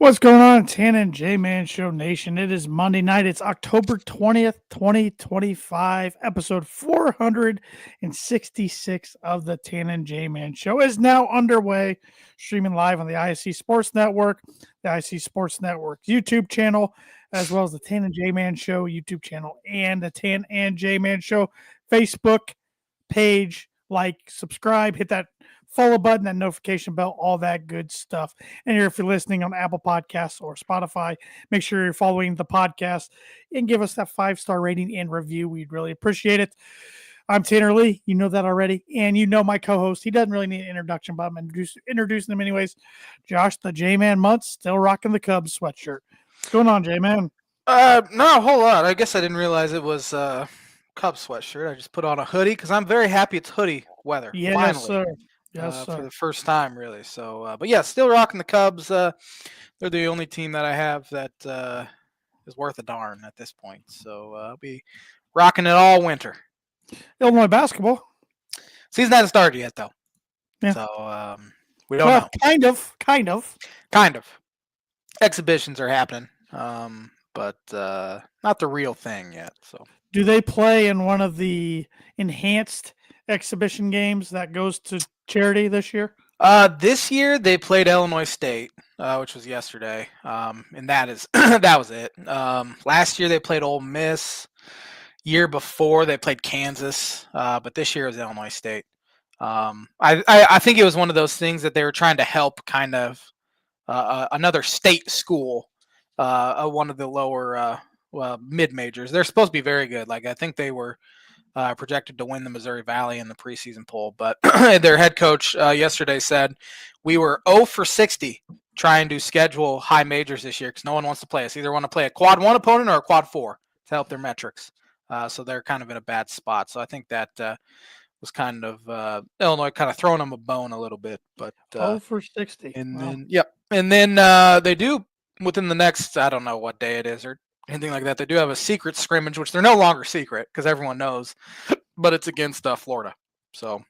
What's going on, Tan and J-Man Show Nation? It is Monday night. It's October 20th, 2025. Episode 466 of the Tan and J-Man Show is now underway, streaming live on the ISC Sports Network, the ISC Sports Network YouTube channel, as well as the Tan and J-Man Show YouTube channel and the Tan and J-Man Show Facebook page. Like, subscribe, hit that follow button, that notification bell, all that good stuff. And if you're listening on Apple Podcasts or Spotify, make sure you're following the podcast and give us that 5-star rating and review. We'd really appreciate it. I'm Tanner Lee. You know that already. And you know my co-host. He doesn't really need an introduction, but I'm introducing him anyways. Josh, the J-Man Muntz, still rocking the Cubs sweatshirt. What's going on, J-Man? Not a whole lot. I guess I didn't realize it was Cubs sweatshirt. I just put on a hoodie because I'm very happy it's hoodie weather. Yes, finally. sir. Yes, for the first time, really. So, but yeah, still rocking the Cubs. They're the only team that I have that is worth a darn at this point. So I'll be rocking it all winter. Illinois basketball season hasn't started yet, though. Yeah. So we don't know. Kind of. Exhibitions are happening, but not the real thing yet. So, do they play in one of the enhanced exhibition games that goes to charity this year? This year they played Illinois State, which was yesterday, and that was it. Last year they played Ole Miss. Year before they played Kansas, but this year was Illinois State. I think it was one of those things that they were trying to help kind of another state school, one of the lower mid majors. They're supposed to be very good. Like I think they were projected to win the Missouri Valley in the preseason poll, but their head coach yesterday said we were 0 for 60 trying to schedule high majors this year because no one wants to play us. Either want to play a quad 1 opponent or a quad 4 to help their metrics. So they're kind of in a bad spot. So I think that was kind of Illinois kind of throwing them a bone a little bit. But 0 for 60. And wow. then they do within the next, I don't know what day it is or anything like that. They do have a secret scrimmage, which they're no longer secret because everyone knows, but it's against Florida. So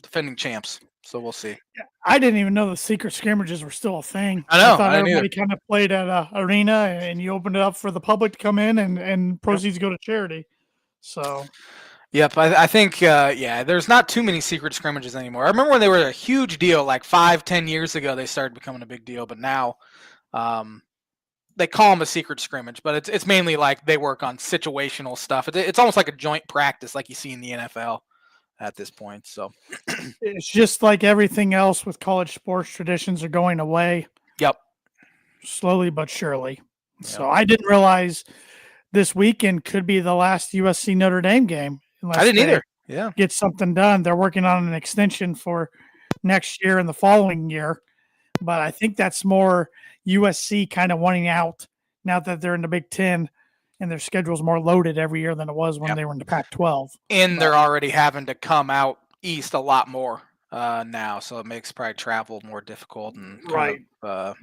defending champs. So we'll see. Yeah, I didn't even know the secret scrimmages were still a thing. I know. I thought everybody either. kind of played at an arena and you opened it up for the public to come in and proceeds go to charity. So. Yep, I think, there's not too many secret scrimmages anymore. I remember when they were a huge deal, like 5-10 years ago, they started becoming a big deal. But now they call them a secret scrimmage, but it's mainly like they work on situational stuff. It's almost like a joint practice like you see in the NFL at this point. So it's just like everything else with college sports, traditions are going away. Yep. Slowly but surely. Yep. So I didn't realize this weekend could be the last USC Notre Dame game. I didn't either. Yeah. Get something done. They're working on an extension for next year and the following year. But I think that's more USC kind of wanting out now that they're in the Big Ten and their schedule's more loaded every year than it was when they were in the Pac-12. And they're already having to come out east a lot more now. So it makes probably travel more difficult. And right. That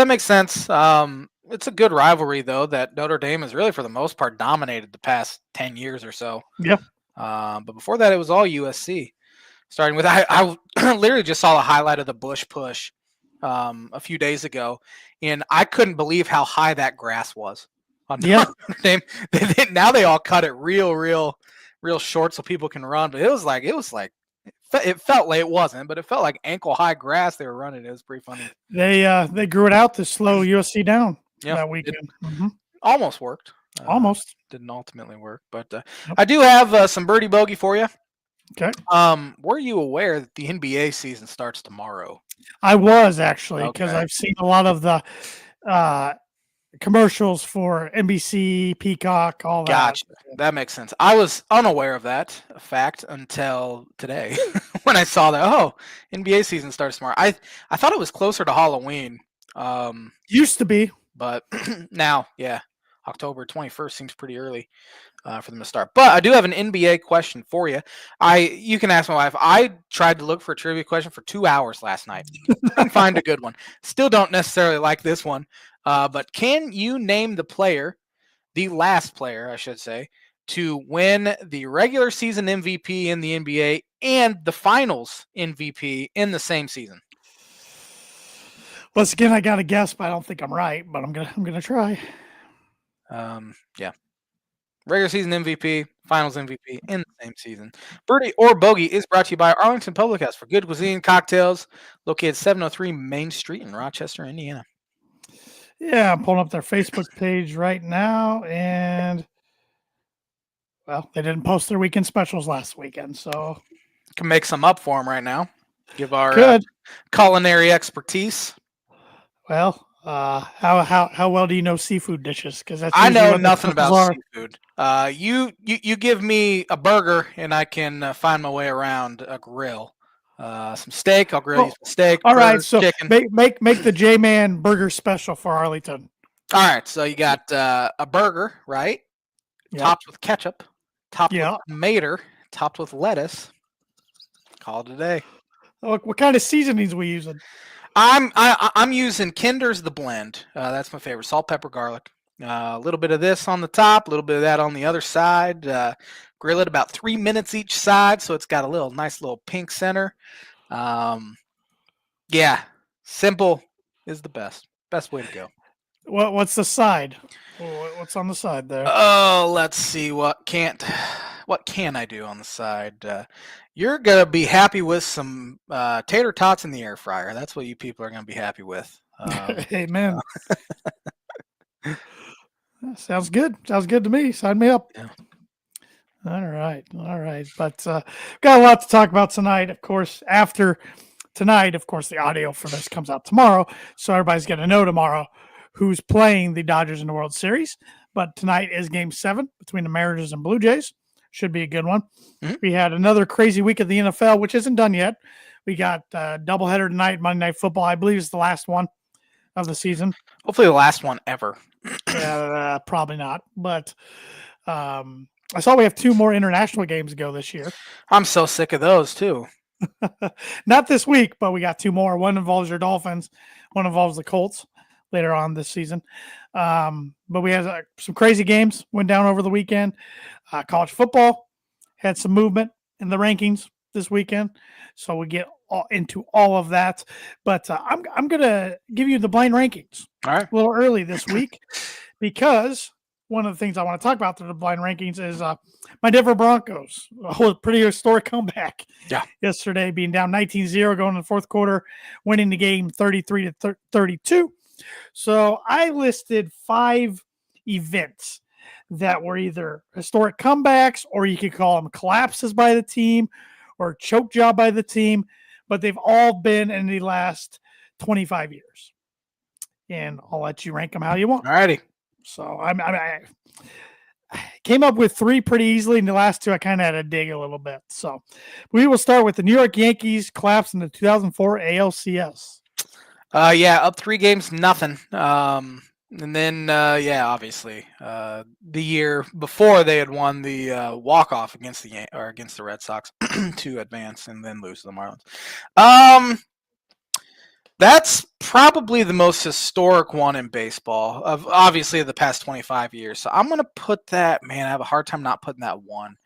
makes sense. It's a good rivalry, though, that Notre Dame has really, for the most part, dominated the past 10 years or so. Yeah. But before that, it was all USC. Starting with, I literally just saw the highlight of the Bush push a few days ago, and I couldn't believe how high that grass was. On Notre Dame. Now they all cut it real short so people can run. But it felt like it wasn't, but it felt like ankle high grass they were running. It was pretty funny. They grew it out to slow USC down that weekend. Almost worked. Almost didn't ultimately work, but I do have some birdie bogey for you. Okay. Were you aware that the NBA season starts tomorrow? I was actually because I've seen a lot of the commercials for NBC, Peacock, all that. Gotcha. That makes sense. I was unaware of that fact until today when I saw that. NBA season starts tomorrow. I thought it was closer to Halloween. Used to be, but now, October 21st seems pretty early for them to start. But I do have an NBA question for you. You can ask my wife. I tried to look for a trivia question for 2 hours last night. Couldn't find a good one. Still don't necessarily like this one. But can you name the last player, I should say, to win the regular season MVP in the NBA and the finals MVP in the same season? Once again, I got a guess, but I don't think I'm right. But I'm gonna try. Yeah. Regular season MVP, finals MVP in the same season. Birdie or Bogey is brought to you by Arlington Public House for good cuisine, cocktails, located 703 Main Street in Rochester, Indiana. Yeah, I'm pulling up their Facebook page right now, and well, they didn't post their weekend specials last weekend, so Can make some up for them right now. Give our could. culinary expertise. Well, how well do you know seafood dishes? Because that's I usually know what the nothing specials about are. seafood. You give me a burger and I can find my way around a grill. Some steak, I'll grill you Well, some steak, all right, burgers, so chicken. make the J-Man burger special for Arlington. All right, so you got a burger, right? Yep. Topped with ketchup, topped Yeah. with tomato, topped with lettuce. Call it a day. What kind of seasonings we using? I'm using Kinder's The Blend. That's my favorite. Salt, pepper, garlic. A little bit of this on the top, a little bit of that on the other side. Grill it about 3 minutes each side, so it's got a nice little pink center. Yeah, simple is the best way to go. What's the side? What's on the side there? Oh, let's see what can I do on the side. You're gonna be happy with some tater tots in the air fryer. That's what you people are gonna be happy with. Amen. Sounds good. Sounds good to me. Sign me up. Yeah. All right. But got a lot to talk about tonight. Of course, after tonight, of course, the audio for this comes out tomorrow, so everybody's going to know tomorrow who's playing the Dodgers in the World Series. But tonight is Game 7 between the Mariners and Blue Jays. Should be a good one. Mm-hmm. We had another crazy week of the NFL, which isn't done yet. We got a doubleheader tonight, Monday Night Football. I believe it's the last one of the season. Hopefully the last one ever. Probably not. But I saw we have 2 more international games to go this year. I'm so sick of those too. Not this week, but we got 2 more. One involves your Dolphins. One involves the Colts later on this season. But we had some crazy games went down over the weekend. College football had some movement in the rankings this weekend. So we get into all of that. But I'm going to give you the blind rankings All right. a little early this week because one of the things I want to talk about through the blind rankings is my Denver Broncos. A pretty historic comeback. Yeah. Yesterday being down 19-0 going in the fourth quarter, winning the game 33-32. So I listed 5 events that were either historic comebacks or you could call them collapses by the team or choke job by the team, but they've all been in the last 25 years. And I'll let you rank them how you want. All righty. So I came up with 3 pretty easily, and the last 2 I kind of had to dig a little bit. So we will start with the New York Yankees collapse in the 2004 ALCS. Yeah, up 3 games, nothing. And then, obviously, the year before they had won the walk-off against the Red Sox to advance and then lose to the Marlins. That's probably the most historic one in baseball of obviously the past 25 years. So I'm going to put that, man, I have a hard time not putting that one.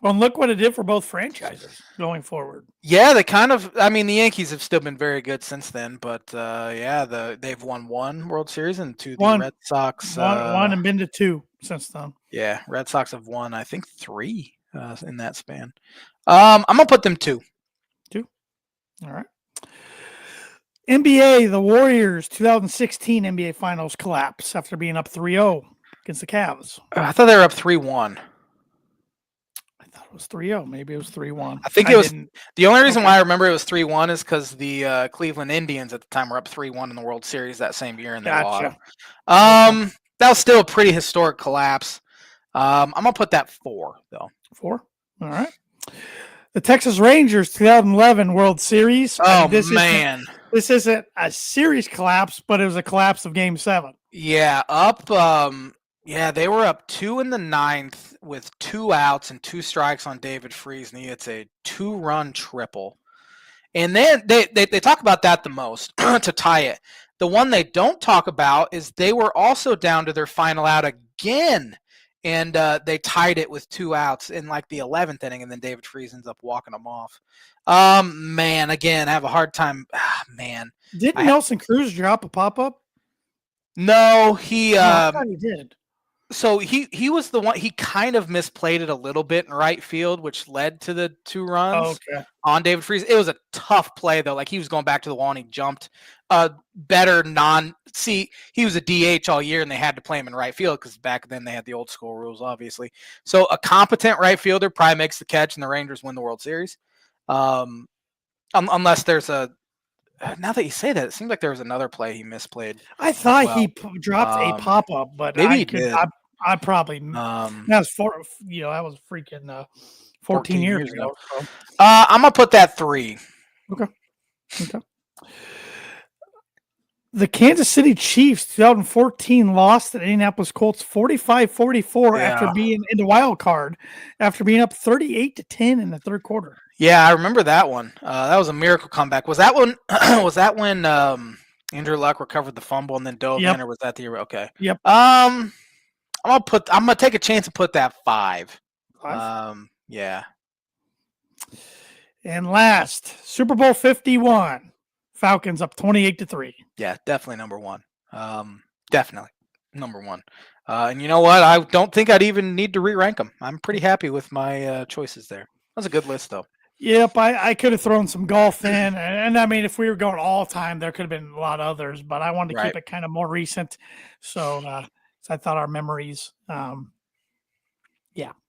Well, look what it did for both franchises going forward. Yeah, they the Yankees have still been very good since then, but they've won 1 World Series and 2 the Red Sox. One and been to 2 since then. Yeah, Red Sox have won, I think, 3 in that span. I'm going to put them 2. 2. All right. NBA, the Warriors 2016 NBA Finals collapse after being up 3-0 against the Cavs. I thought they were up 3-1. I thought it was 3-0. Maybe it was 3-1. I think it was the only reason why I remember it was 3-1 is because the Cleveland Indians at the time were up 3-1 in the World Series that same year and they lost. That was still a pretty historic collapse. I'm gonna put that 4 though. 4. All right. The Texas Rangers 2011 World Series. Oh, man. This isn't a series collapse, but it was a collapse of Game 7. Yeah, they were up 2 in the 9th with 2 outs and 2 strikes on David Freese, and he hits a 2-run triple. And then they talk about that the most to tie it. The one they don't talk about is they were also down to their final out again and they tied it with 2 outs in like the 11th inning, and then David Freese ends up walking them off. Man, again, I have a hard time. Man, Didn't Nelson Cruz drop a pop up? No, he. I thought he did. So he was the one. He kind of misplayed it a little bit in right field, which led to the 2 runs on David Freese. It was a tough play though. Like he was going back to the wall and he jumped. Better see. He was a DH all year, and they had to play him in right field because back then they had the old school rules, obviously. So a competent right fielder probably makes the catch, and the Rangers win the World Series. Unless there's a. Now that you say that, it seems like there was another play he misplayed. I thought he dropped a pop up, but maybe he did. I probably that was that was freaking 14 years ago. So. I'm gonna put that 3. Okay. The Kansas City Chiefs 2014 lost to the Indianapolis Colts 45-44 after being in the wild card, after being up 38-10 in the third quarter. Yeah, I remember that one. That was a miracle comeback. Was that when Andrew Luck recovered the fumble and then dove in, or was that the okay? Yep. I'm gonna take a chance and put that 5. Yeah. And last, Super Bowl 51. Falcons up 28-3. Yeah, definitely number 1. Definitely number 1. And you know what? I don't think I'd even need to re-rank them. I'm pretty happy with my choices there. That was a good list, though. Yep, I could have thrown some golf in. And I mean, if we were going all time, there could have been a lot of others, but I wanted to keep it kind of more recent. So I thought our memories,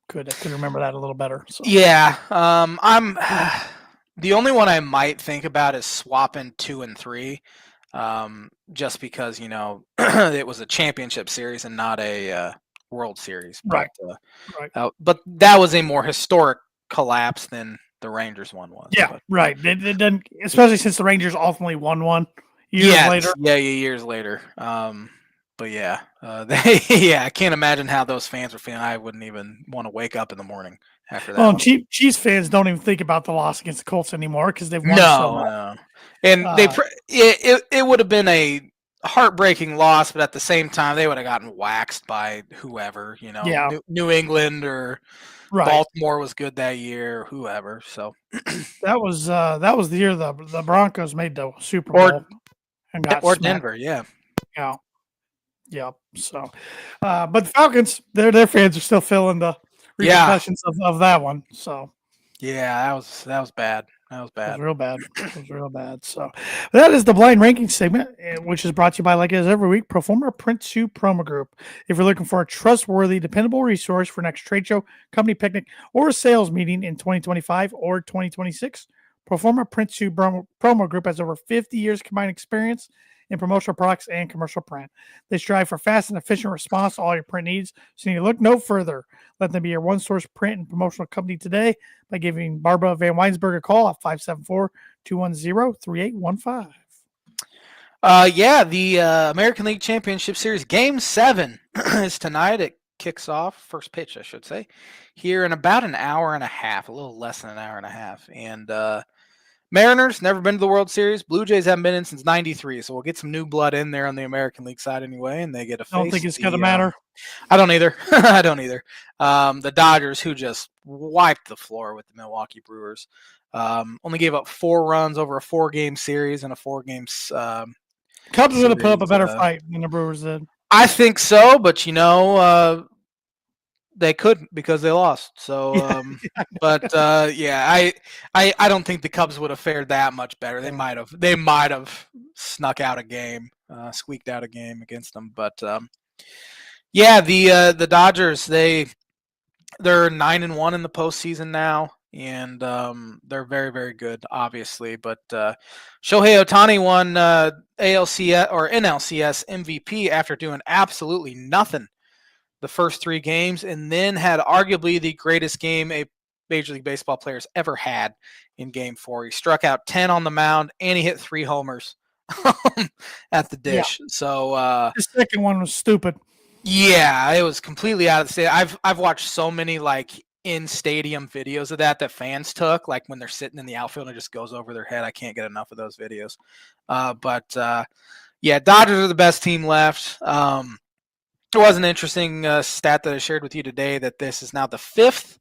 could remember that a little better. So. Yeah, I'm the only one I might think about is swapping 2 and 3, just because it was a championship series and not a World Series. But, but that was a more historic collapse than the Rangers one was. Yeah, but. Right. It doesn't, especially since the Rangers ultimately won one years later. Yeah, years later. But yeah, I can't imagine how those fans were feeling. I wouldn't even want to wake up in the morning after that. Well, Chiefs fans don't even think about the loss against the Colts anymore because they've won so much. No. And it would have been a heartbreaking loss, but at the same time, they would have gotten waxed by whoever, New England or Baltimore was good that year, whoever. So that was the year the Broncos made the Super Bowl and got smacked. Denver, yeah. Yeah. So, but the Falcons, their fans are still feeling the repercussions of that one. So, yeah, that was bad. That was bad. It was real bad. So, that is the blind ranking segment, which is brought to you by, like it is every week, Proforma Print Shoe Promo Group. If you're looking for a trustworthy, dependable resource for next trade show, company picnic, or sales meeting in 2025 or 2026, Proforma Print Shoe Promo Group has over 50 years combined experience in promotional products and commercial print. They strive for fast and efficient response to all your print needs, so you look no further. Let them be your one-source print and promotional company today by giving Barbara Van Weinsberg a call at 574-210-3815. The American League Championship Series Game 7 is tonight. It kicks off, first pitch, I should say, here in about an hour and a half, a little less than an hour and a half. And Mariners, never been to the World Series. Blue Jays haven't been in since 93, so we'll get some new blood in there on the American League side anyway, and they get a face. I don't think it's going to matter. I don't either. The Dodgers, who just wiped the floor with the Milwaukee Brewers, only gave up 4 runs over a 4-game series and a 4-game Cubs are going to put up a better fight than the Brewers did. I think so, but they couldn't because they lost. So, I don't think the Cubs would have fared that much better. They might have snuck out a game, squeaked out a game against them. But the Dodgers, they're 9-1 in the postseason now, and they're very, very good, obviously. But Shohei Ohtani won ALCS or NLCS MVP after doing absolutely nothing the first 3 games, and then had arguably the greatest game a Major League Baseball player's ever had in Game 4. He struck out 10 on the mound, and he hit 3 homers at the dish. Yeah. So the second one was stupid. Yeah, it was completely out of the state. I've watched so many in stadium videos of that fans took, like when they're sitting in the outfield and it just goes over their head. I can't get enough of those videos. Dodgers are the best team left. There was an interesting stat that I shared with you today that this is now the 5th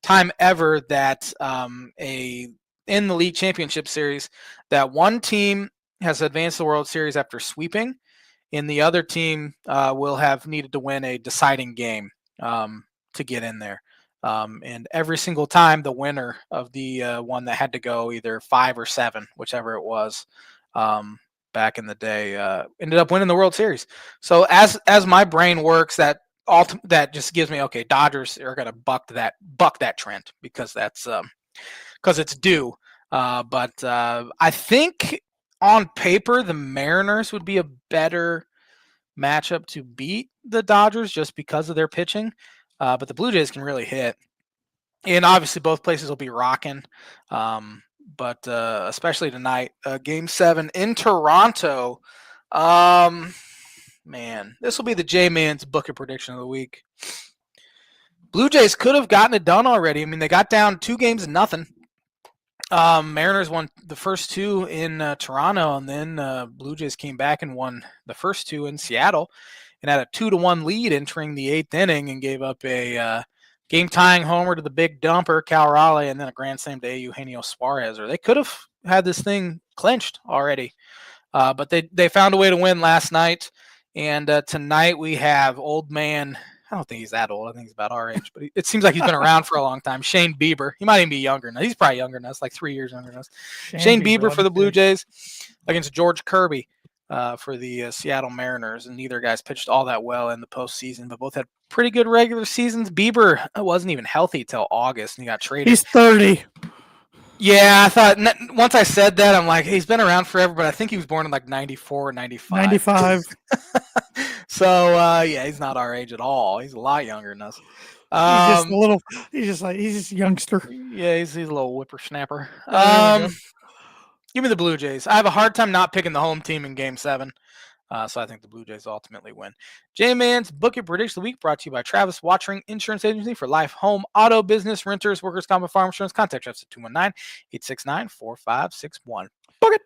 time ever that in the league championship series that one team has advanced the World Series after sweeping, and the other team will have needed to win a deciding game to get in there. And every single time, the winner of the one that had to go either 5 or 7, whichever it was, back in the day, ended up winning the World Series. So as my brain works, that just gives me, okay, Dodgers are going to buck that trend because that's because it's due. But I think on paper the Mariners would be a better matchup to beat the Dodgers just because of their pitching. But the Blue Jays can really hit, and obviously both places will be rocking. But especially tonight, Game 7 in Toronto. Man, this will be the J-Man's Booker prediction of the week. Blue Jays could have gotten it done already. I mean, they got down 2-0. Mariners won the first 2 in Toronto, and then Blue Jays came back and won the first 2 in Seattle, and had a 2-1 lead entering the 8th inning, and gave up a game-tying homer to the big dumper, Cal Raleigh, and then a grand slam to Eugenio Suarez. Or they could have had this thing clinched already, but they found a way to win last night. And tonight we have old man. I don't think he's that old. I think he's about our age, but it seems like he's been around for a long time. Shane Bieber. He might even be younger now. He's probably younger than us, like 3 years younger than us. Shane Bieber for the Blue Jays against George Kirby for the Seattle Mariners. And neither guys pitched all that well in the postseason, but both had pretty good regular seasons. Bieber wasn't even healthy till August, and he got traded. He's 30. Yeah, I thought once I said that, I'm like, he's been around forever, but I think he was born in like 94 or 95. 95. So, yeah, he's not our age at all. He's a lot younger than us. He's just a youngster. Yeah, he's a little whippersnapper. Give me the Blue Jays. I have a hard time not picking the home team in Game 7. So I think the Blue Jays ultimately win. J-Man's Book Your Prediction of the Week brought to you by Travis Watchering Insurance Agency for life, home, auto, business, renters, workers' comp, and farm insurance. Contact Travis at 219-869-4561. Book it.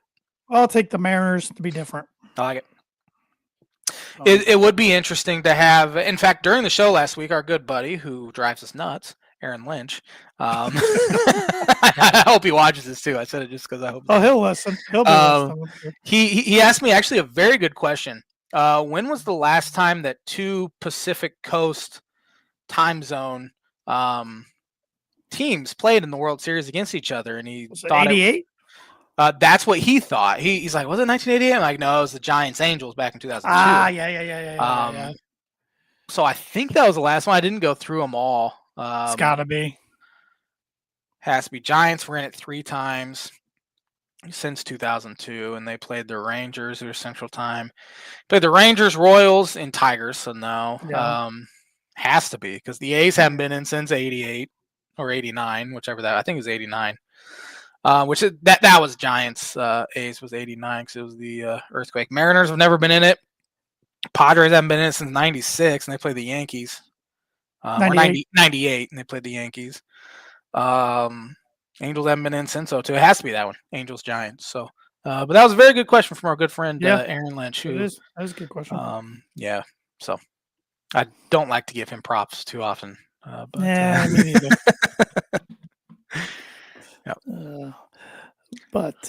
I'll take the Mariners to be different. I like it. It would be interesting to have, in fact, during the show last week, our good buddy who drives us nuts, Aaron Lynch. I hope he watches this too. I said it just because I hope. Oh, he'll listen. He'll be listening. He asked me actually a very good question. When was the last time that 2 Pacific Coast time zone teams played in the World Series against each other? And he thought 88. That's what he thought. He's like, was it 1988? I'm like, no, it was the Giants Angels back in 2002. Yeah. So I think that was the last one. I didn't go through them all. It's gotta be. Has to be. Giants were in it 3 times since 2002, and they played the Rangers, who are Central Time. Played the Rangers, Royals, and Tigers. So no, has to be because the A's haven't been in since 88 or 89, whichever that. I think it was 89. That was Giants. A's was 89 because it was the earthquake. Mariners have never been in it. Padres haven't been in it since 96, and they played the Yankees. 98, and they played the Yankees. Angels haven't been in since, so it has to be that one. Angels, Giants. So, but that was a very good question from our good friend Aaron Lynch. That was a good question. Yeah. So, I don't like to give him props too often. But, me neither. Yep. Let's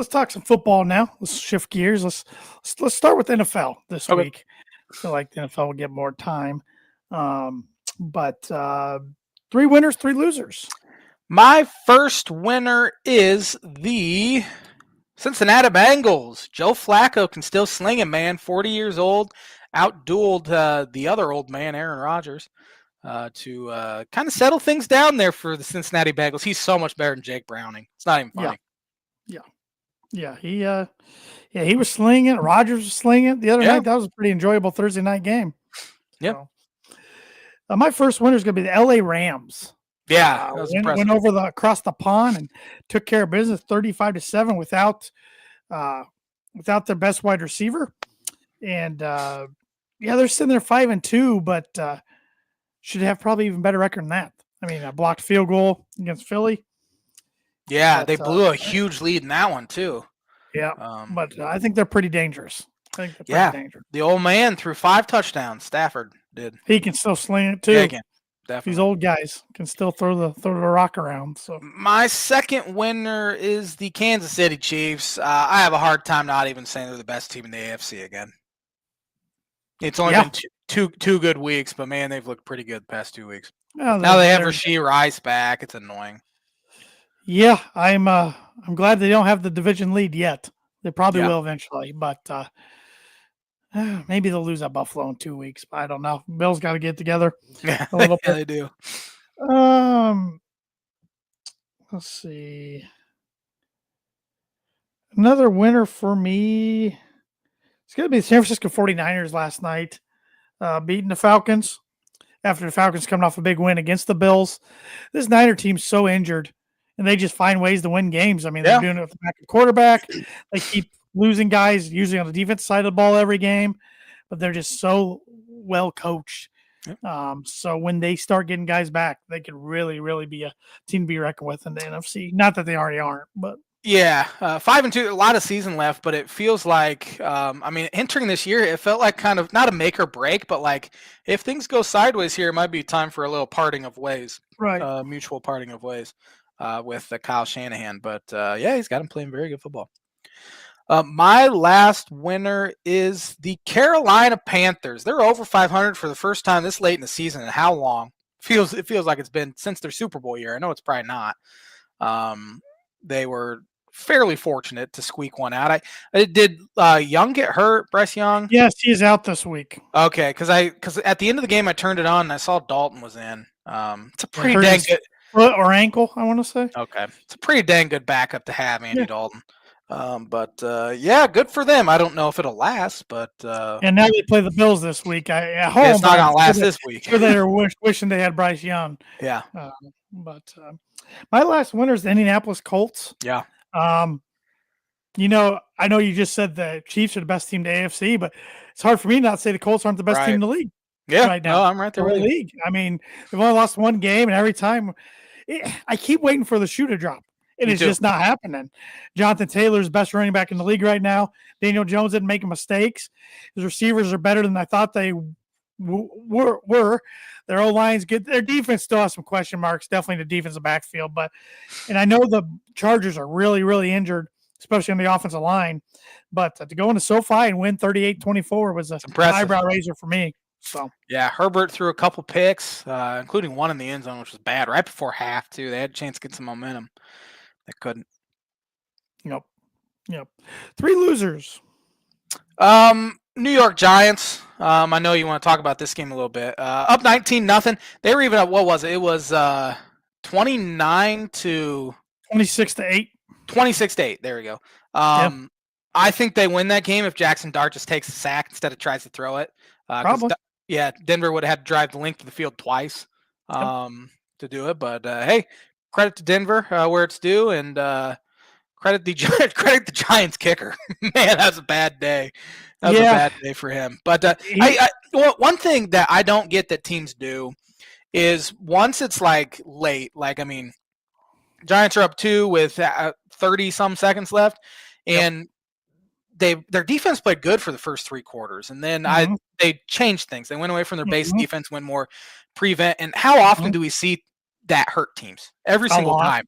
talk some football now. Let's shift gears. Let's start with NFL this week. I feel like the NFL will get more time. But 3 winners, 3 losers. My first winner is the Cincinnati Bengals. Joe Flacco can still sling it, man. 40 years old, outdueled the other old man, Aaron Rodgers. To kind of settle things down there for the Cincinnati Bengals. He's so much better than Jake Browning. It's not even funny. Yeah. He was slinging it. Rodgers was slinging it the other night. That was a pretty enjoyable Thursday night game. Yeah. So, my first winner is going to be the LA Rams. Yeah, that was impressive. Went over across the pond and took care of business 35-7 without their best wide receiver. And they're sitting there 5-2, but should have probably even better record than that. I mean, a blocked field goal against Philly. Yeah, they blew a huge lead in that one too. Yeah, but I think they're pretty dangerous. think they're Yeah, pretty dangerous. the old man threw 5 touchdowns. Stafford did. He can still sling it too. Yeah, again, definitely. These old guys can still throw the rock around. So my second winner is the Kansas City Chiefs. I have a hard time not even saying they're the best team in the AFC again. It's only been two good weeks, but man, they've looked pretty good the past 2 weeks. Now they have Rashee Rice back. It's annoying. Yeah, I'm glad they don't have the division lead yet. They probably will eventually, but maybe they'll lose at Buffalo in 2 weeks. I don't know. Bills got to get together a little bit. They do. Let's see. Another winner for me. It's going to be the San Francisco 49ers last night, beating the Falcons after the Falcons coming off a big win against the Bills. This Niner team's so injured, and they just find ways to win games. I mean, they're doing it with the backup quarterback. They keep losing guys, usually on the defense side of the ball every game, but they're just so well coached. So when they start getting guys back, they could really, really be a team to be reckoned with in the NFC. Not that they already aren't, but. Yeah, 5-2, a lot of season left, but it feels like, entering this year, it felt like kind of not a make or break, but like if things go sideways here, it might be time for a little parting of ways, right? Mutual parting of ways with Kyle Shanahan. But he's got him playing very good football. My last winner is the Carolina Panthers. They're over 500 for the first time this late in the season. And how long? It feels like it's been since their Super Bowl year. I know it's probably not. They were fairly fortunate to squeak one out. Did Young get hurt? Bryce Young? Yes, he's out this week. Okay, because at the end of the game I turned it on and I saw Dalton was in. It's a pretty dang good foot or ankle, I want to say. Okay, it's a pretty dang good backup to have, Andy Dalton. Good for them. I don't know if it'll last, but and now they play the Bills this week. At home, it's not gonna last this week. Sure, they were wishing they had Bryce Young. Yeah, my last winner is the Indianapolis Colts. Yeah. I know you just said the Chiefs are the best team in the AFC, but it's hard for me not to say the Colts aren't the best team in the league. Yeah, right now. No, I'm right there with you. League. I mean, they've only lost one game, and every time I keep waiting for the shoe to drop. And it's just not happening. Jonathan Taylor's best running back in the league right now. Daniel Jones isn't making mistakes. His receivers are better than I thought they were. Their O-line's good. Their defense still has some question marks, definitely the defensive backfield. And I know the Chargers are really, really injured, especially on the offensive line. But to go into SoFi and win 38-24 was an eyebrow raiser for me. So yeah, Herbert threw a couple picks, including one in the end zone, which was bad right before half, too. They had a chance to get some momentum. They couldn't. Yep. 3 losers. New York Giants. I know you want to talk about this game a little bit. Up 19-0. They were even up. What was it? It was 29 to 26-8. 26-8. There we go. I think they win that game if Jackson Dart just takes a sack instead of tries to throw it. Probably. Denver would have had to drive the length of the field twice to do it. But hey, credit to Denver where it's due, and credit the Giants kicker. Man, that's a bad day. That was a bad day for him. But one thing that I don't get that teams do is once it's like late, Giants are up 2 with 30 some seconds left, and their defense played good for the first 3 quarters, and then they changed things. They went away from their base defense, went more prevent. And how often do we see that hurt teams? Every single time.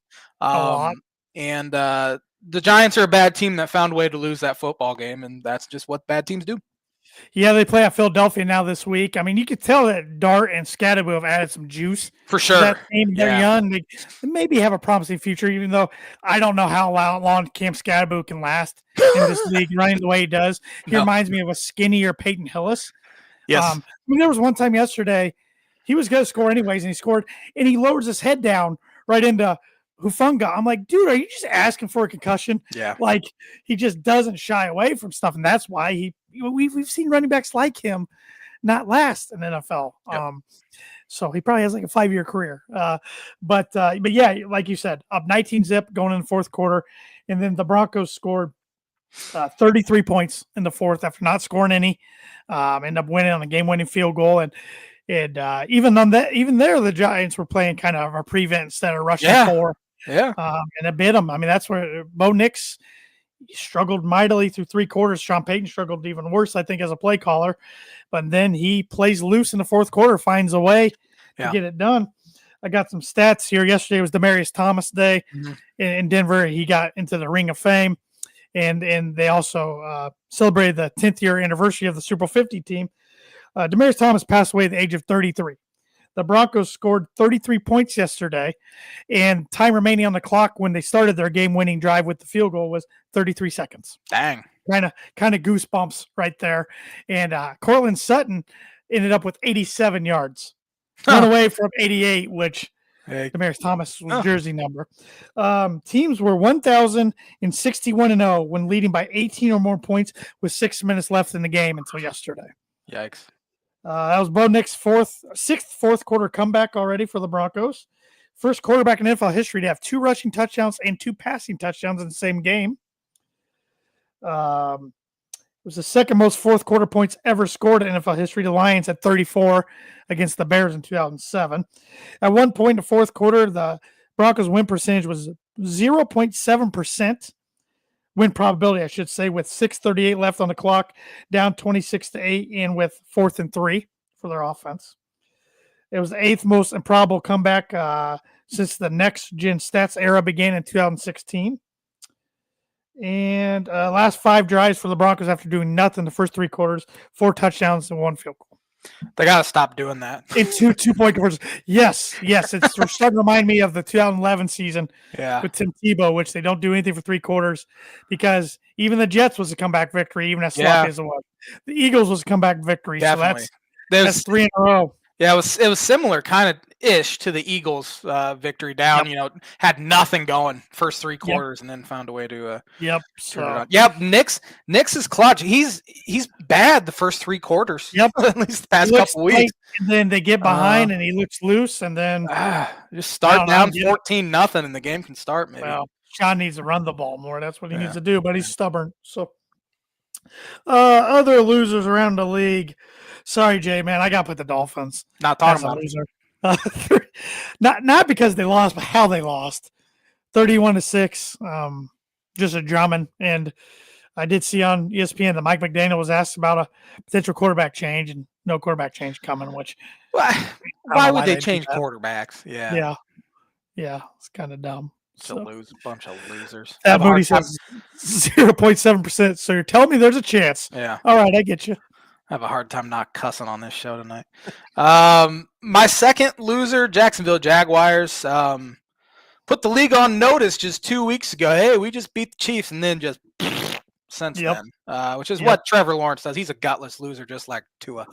And the Giants are a bad team that found a way to lose that football game, and that's just what bad teams do. Yeah, they play at Philadelphia now this week. I mean, you could tell that Dart and Scadaboo have added some juice. For sure. That team. They're young. They maybe have a promising future, even though I don't know how long Cam Scadaboo can last in this league running the way he does. He reminds me of a skinnier Peyton Hillis. Yes. There was one time yesterday, he was going to score anyways, and he scored, and he lowers his head down right into Hufunga. I'm like, dude, are you just asking for a concussion? Yeah. Like, he just doesn't shy away from stuff, and that's why we've seen running backs like him not last in the NFL. Yep. So he probably has like a 5-year career. But yeah, like you said, up 19-0 going in the fourth quarter, and then the Broncos scored 33 points in the fourth after not scoring any. End up winning on a game-winning field goal, and even there, the Giants were playing kind of a prevent instead of rushing 4. Yeah. And it bit them. I mean, that's where Bo Nix, he struggled mightily through 3 quarters. Sean Payton struggled even worse, I think, as a play caller. But then he plays loose in the 4th quarter, finds a way to get it done. I got some stats here. Yesterday was Demaryius Thomas Day in Denver. He got into the Ring of Fame. And they also celebrated the 10th year anniversary of the Super Bowl 50 team. Demaryius Thomas passed away at the age of 33. The Broncos scored 33 points yesterday, and time remaining on the clock when they started their game-winning drive with the field goal was 33 seconds. Dang. Kind of goosebumps right there. And Cortland Sutton ended up with 87 yards. Run away from 88, which Demaryius Thomas was jersey number. Teams were 1,061-0 when leading by 18 or more points with 6 minutes left in the game until yesterday. Yikes. That was Bo Nix's 6th fourth quarter comeback already for the Broncos. First quarterback in NFL history to have 2 rushing touchdowns and 2 passing touchdowns in the same game. It was the second most fourth quarter points ever scored in NFL history. The Lions had 34 against the Bears in 2007. At one point in the fourth quarter, the Broncos win percentage was 0.7%. Win probability, I should say, with 6:38 left on the clock, down 26-8, and with 4th and 3 for their offense. It was the 8th most improbable comeback since the next gen stats era began in 2016. And last 5 drives for the Broncos after doing nothing the first 3 quarters, 4 touchdowns and 1 field goal. They got to stop doing that. In two-point conversions. Yes. It's starting to remind me of the 2011 season with Tim Tebow, which they don't do anything for 3 quarters because even the Jets was a comeback victory, even as sloppy as it was. The Eagles was a comeback victory. Definitely. So that's 3 in a row. Yeah, it was similar kind of ish to the Eagles victory down. Had nothing going first 3 quarters and then found a way to Nix is clutch. He's bad the first 3 quarters. At least the past couple weeks. And then they get behind and he looks loose and then just start down 14-0 and the game can start maybe. Well, Sean needs to run the ball more. That's what he needs to do, but he's stubborn. So other losers around the league. Sorry, Jay, man. I got to put the Dolphins. Not talking about loser. Not because they lost, but how they lost. 31-6. Just a drumming. And I did see on ESPN that Mike McDaniel was asked about a potential quarterback change, and no quarterback change coming. Which why would they change quarterbacks? Yeah. It's kind of dumb. Bunch of losers. That Moody says 0.7%. So you're telling me there's a chance? Yeah. All right, I get you. I have a hard time not cussing on this show tonight. My second loser, Jacksonville Jaguars, put the league on notice just 2 weeks ago. Hey, we just beat the Chiefs, and then just since then, which is what Trevor Lawrence does. He's a gutless loser, just like Tua.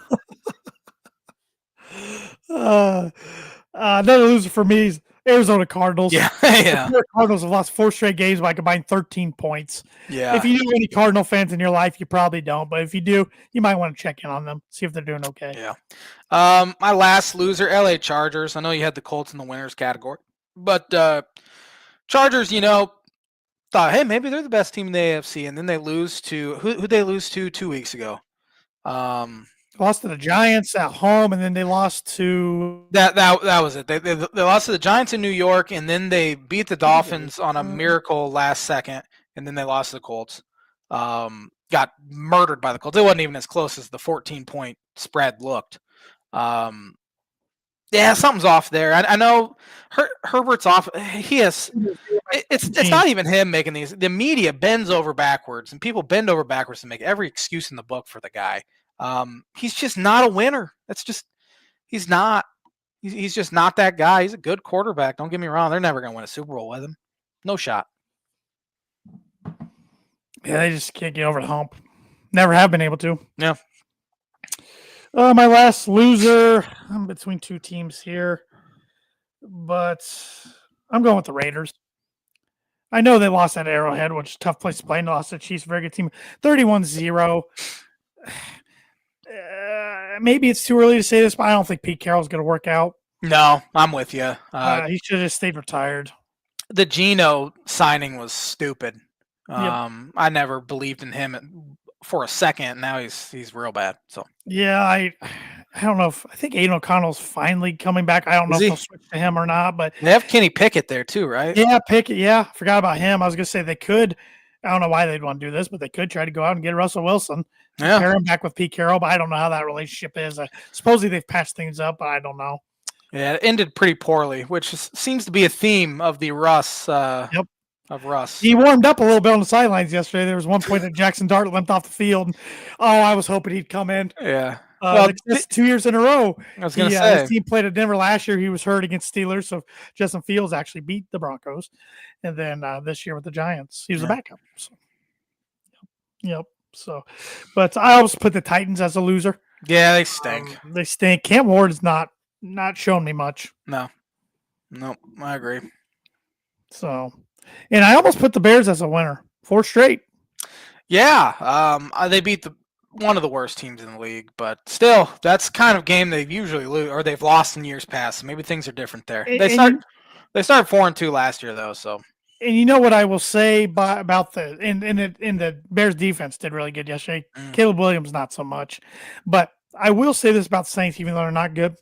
Another loser for me is Arizona Cardinals. Yeah. The Cardinals have lost 4 straight games by combined 13 points. Yeah. If you know any Cardinal fans in your life, you probably don't. But if you do, you might want to check in on them, see if they're doing okay. Yeah. My last loser, LA Chargers. I know you had the Colts in the winners category. But Chargers, thought, hey, maybe they're the best team in the AFC. And then they lose to – who'd they lose to 2 weeks ago? Lost to the Giants at home, and then they lost to that was it. They lost to the Giants in New York, and then they beat the Dolphins on a miracle last second, and then they lost to the Colts. Got murdered by the Colts. It wasn't even as close as the 14-point spread looked. Something's off there. I know Herbert's off. He has. It's not even him making these. The media bends over backwards, and people bend over backwards to make every excuse in the book for the guy. He's just not a winner. He's not. He's just not that guy. He's a good quarterback. Don't get me wrong. They're never going to win a Super Bowl with him. No shot. Yeah, they just can't get over the hump. Never have been able to. Yeah. My last loser. I'm between 2 teams here, but I'm going with the Raiders. I know they lost at Arrowhead, which is a tough place to play, and lost to the Chiefs, very good team. 31-0. Maybe it's too early to say this, but I don't think Pete Carroll's going to work out. No, I'm with you. He should have just stayed retired. The Geno signing was stupid. Yep. I never believed in him for a second. Now he's real bad. So yeah, I don't know I think Aiden O'Connell's finally coming back. I don't know if they'll switch to him or not, but they have Kenny Pickett there too, right? Yeah, Pickett. Yeah, forgot about him. I was going to say they could I don't know why they'd want to do this, but they could try to go out and get Russell Wilson, Yeah. pair him back with Pete Carroll. But I don't know how that relationship is. Supposedly they've patched things up, but I don't know. Yeah, it ended pretty poorly, which seems to be a theme of the Russ. Yep. Of Russ. He warmed up a little bit on the sidelines yesterday. There was one point that Jackson Dart limped off the field. I was hoping he'd come in. Yeah. That's 2 years in a row. I was going to say. His team played at Denver last year. He was hurt against Steelers, so Justin Fields actually beat the Broncos. And then this year with the Giants, he was a backup. So. Yep. So, but I always put the Titans as a loser. Yeah, they stink. They stink. Cam Ward is not showing me much. No, I agree. So, and I almost put the Bears as a winner. 4 straight. Yeah. They beat one of the worst teams in the league, but still, that's the kind of game they usually lose or they've lost in years past. So maybe things are different there. They started 4-2 last year though. So. And you know what I will say about the Bears defense did really good yesterday. Caleb Williams not so much, but I will say this about Saints, even though they're not good,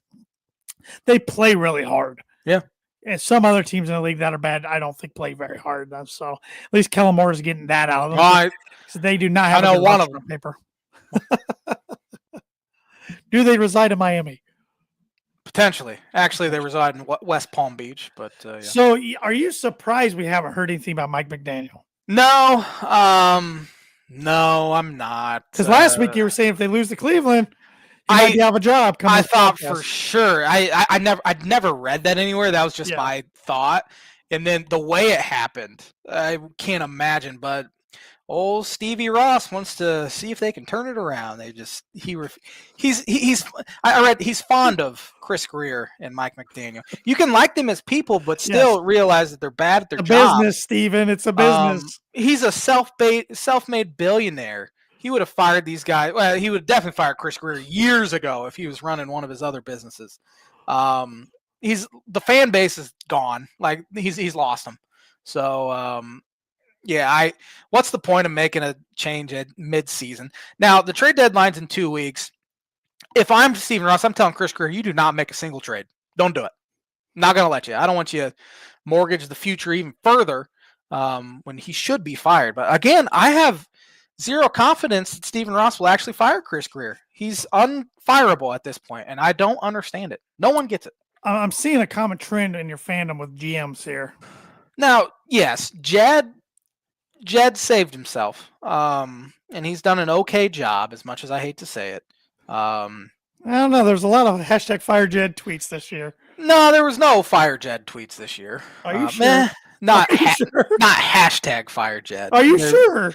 they play really hard. Yeah. And some other teams in the league that are bad, I don't think play very hard. So at least Kellen Moore is getting that out of them. So they do not have a one of them on paper. Do they reside in Miami? Potentially. Actually, they reside in West Palm Beach. But yeah. So are you surprised we haven't heard anything about Mike McDaniel? No. No, I'm not. Because last week you were saying if they lose to Cleveland, he might be out of a job. I thought for sure. I'd never read that anywhere. That was just my thought. And then the way it happened, I can't imagine. But old Stevie Ross wants to see if they can turn it around. I read he's fond of Chris Greer and Mike McDaniel. You can like them as people, but still realize that they're bad at their job. Business, Steven. It's a business. He's a self-made billionaire. He would have fired these guys. Well, he would definitely fire Chris Greer years ago if he was running one of his other businesses. The fan base is gone. Like he's lost them. So what's the point of making a change at mid-season? Now, the trade deadline's in 2 weeks. If I'm Stephen Ross, I'm telling Chris Greer, you do not make a single trade. Don't do it. Not going to let you. I don't want you to mortgage the future even further when he should be fired. But again, I have zero confidence that Stephen Ross will actually fire Chris Greer. He's unfireable at this point, and I don't understand it. No one gets it. I'm seeing a common trend in your fandom with GMs here. Now, yes, Jed saved himself, and he's done an okay job, as much as I hate to say it. I don't know. There's a lot of hashtag Fire Jed tweets this year. No, there was no Fire Jed tweets this year. Are you sure? Not hashtag Fire Jed. Are you sure?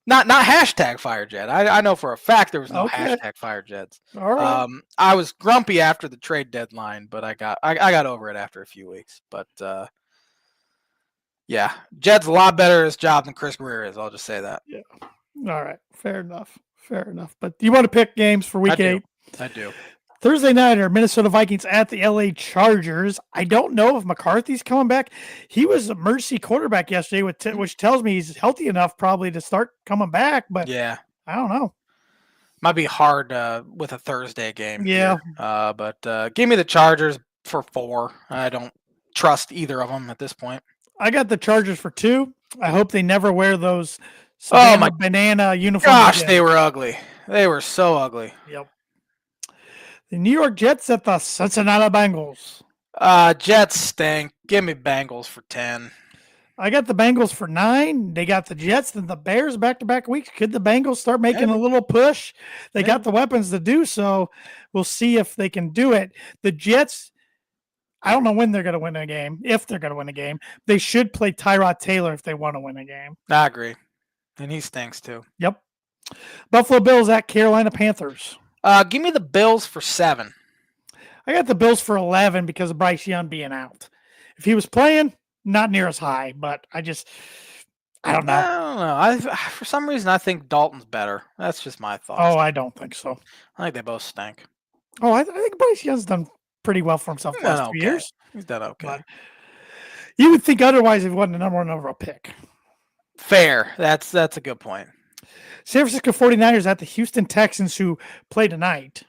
Not hashtag Fire Jed. I know for a fact there was no hashtag Fire Jeds. All right. I was grumpy after the trade deadline, but I got over it after a few weeks. But yeah, Jed's a lot better at his job than Chris Greer is. I'll just say that. Yeah. All right. Fair enough. But do you want to pick games for week 8? I do. Thursday night are Minnesota Vikings at the LA Chargers. I don't know if McCarthy's coming back. He was a emergency quarterback yesterday, which tells me he's healthy enough probably to start coming back. But yeah, I don't know. Might be hard with a Thursday game. Yeah. Here. But give me the Chargers for 4. I don't trust either of them at this point. I got the Chargers for 2. I hope they never wear those banana uniforms. Gosh, they were ugly. They were so ugly. Yep. The New York Jets at the Cincinnati Bengals. Jets stink. Give me Bengals for 10. I got the Bengals for 9. They got the Jets and the Bears back-to-back weeks. Could the Bengals start making a little push? They got the weapons to do so. We'll see if they can do it. The Jets, I don't know when they're going to win a game, if they're going to win a game. They should play Tyrod Taylor if they want to win a game. I agree. And he stinks too. Yep. Buffalo Bills at Carolina Panthers. Give me the Bills for 7. I got the Bills for 11 because of Bryce Young being out. If he was playing, not near as high, but I don't know. I don't know. For some reason, I think Dalton's better. That's just my thoughts. Oh, I don't think so. I think they both stink. Oh, I think Bryce Young's done pretty well for himself the last 2 years. He's done okay. But you would think otherwise if he wasn't the number 1 overall pick. Fair. That's a good point. San Francisco 49ers at the Houston Texans who play tonight.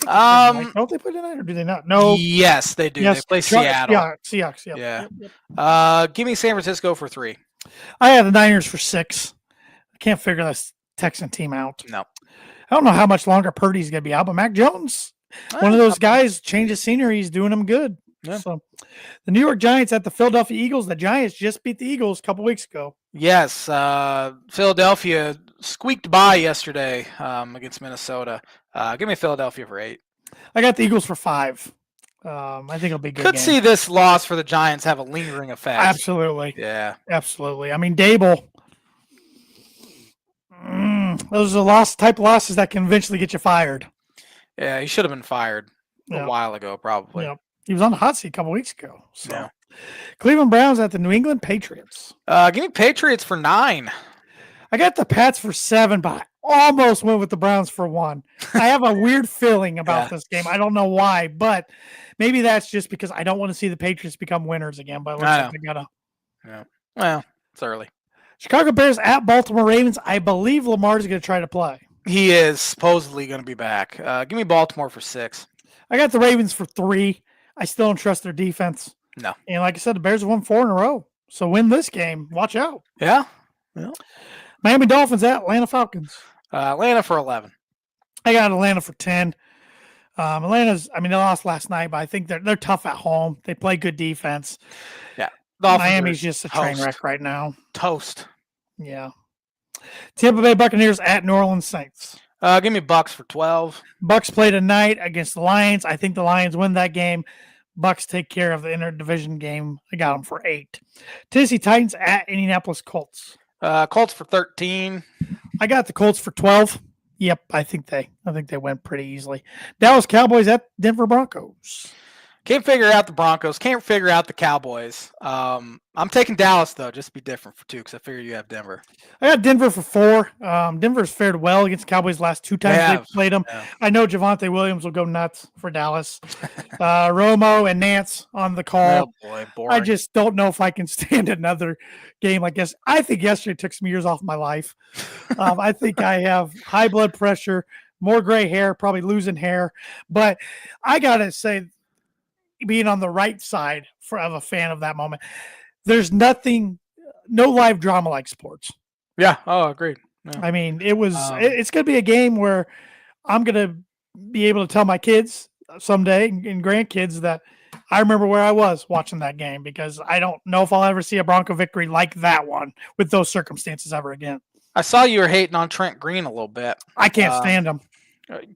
Don't they play tonight or do they not? No. Yes, they do. Yes. They play Seattle. Seahawks. Yeah. Give me San Francisco for 3. I have the Niners for 6. can't figure this Texan team out. No. I don't know how much longer Purdy's going to be out, but Mac Jones, one of those guys, change of scenery, he's doing them good. Yeah. So the New York Giants at the Philadelphia Eagles. The Giants just beat the Eagles a couple weeks ago. Yes, Philadelphia squeaked by yesterday against Minnesota. Give me Philadelphia for 8. I got the Eagles for 5. I think it'll be a good. Could game. see this loss for the Giants have a lingering effect. Absolutely. Yeah. Absolutely. I mean, Dable. Those are type losses that can eventually get you fired. Yeah, he should have been fired a while ago, probably. Yeah. He was on the hot seat a couple weeks ago. So. Yeah. Cleveland Browns at the New England Patriots. Give me Patriots for 9. I got the Pats for 7, but I almost went with the Browns for 1. I have a weird feeling about this game. I don't know why, but maybe that's just because I don't want to see the Patriots become winners again. But it looks like they gotta. Yeah. Well, it's early. Chicago Bears at Baltimore Ravens. I believe Lamar's going to try to play. He is supposedly going to be back. Give me Baltimore for 6. I got the Ravens for 3. I still don't trust their defense. No. And like I said, the Bears have won 4 in a row. So win this game. Watch out. Yeah. Miami Dolphins at Atlanta Falcons. Atlanta for 11. I got Atlanta for 10. Atlanta's, they lost last night, but I think they're tough at home. They play good defense. Yeah. Miami's just a train wreck right now. Toast. Yeah. Tampa Bay Buccaneers at New Orleans Saints. Give me Bucks for 12. Bucks play tonight against the Lions. I think the Lions win that game. Bucks take care of the interdivision game. I got them for 8. Tennessee Titans at Indianapolis Colts. Colts for 13. I got the Colts for 12. Yep, I think they went pretty easily. Dallas Cowboys at Denver Broncos. Can't figure out the Broncos. Can't figure out the Cowboys. I'm taking Dallas, though, just to be different for 2, because I figure you have Denver. I got Denver for 4. Denver's fared well against the Cowboys last 2 times they've played them. Yeah. I know Javonte Williams will go nuts for Dallas. Romo and Nance on the call. Oh, boy, boring. I just don't know if I can stand another game like this. I think yesterday took some years off my life. I think I have high blood pressure, more gray hair, probably losing hair. But I got to say, being on the right side of a fan of that moment, there's no live drama like sports. Yeah. Oh, agreed. Yeah. I mean, it's going to be a game where I'm going to be able to tell my kids someday and grandkids that I remember where I was watching that game, because I don't know if I'll ever see a Bronco victory like that one with those circumstances ever again. I saw you were hating on Trent Green a little bit. I can't stand him.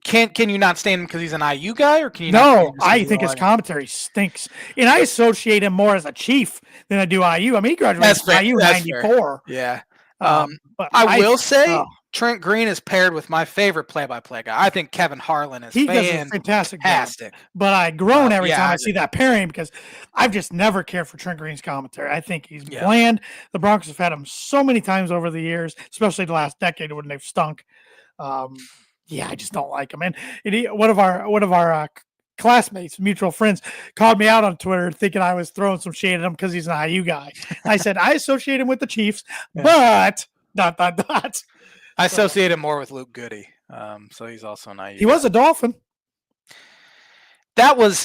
Can you not stand him because he's an IU guy, or can you? No, I think his commentary stinks, and I associate him more as a Chief than I do IU. I mean, he graduated from IU in '94. Yeah, but I will say Trent Green is paired with my favorite play-by-play guy. I think Kevin Harlan is does a fantastic job. But I groan every time I see that pairing, because I've just never cared for Trent Green's commentary. I think he's bland. The Broncos have had him so many times over the years, especially the last decade when they've stunk. I just don't like him. And one of our classmates, mutual friends, called me out on Twitter thinking I was throwing some shade at him because he's an IU guy. I said I associate him with the Chiefs, but ... I associate him more with Luke Goody, so he's also an IU. He was a Dolphin.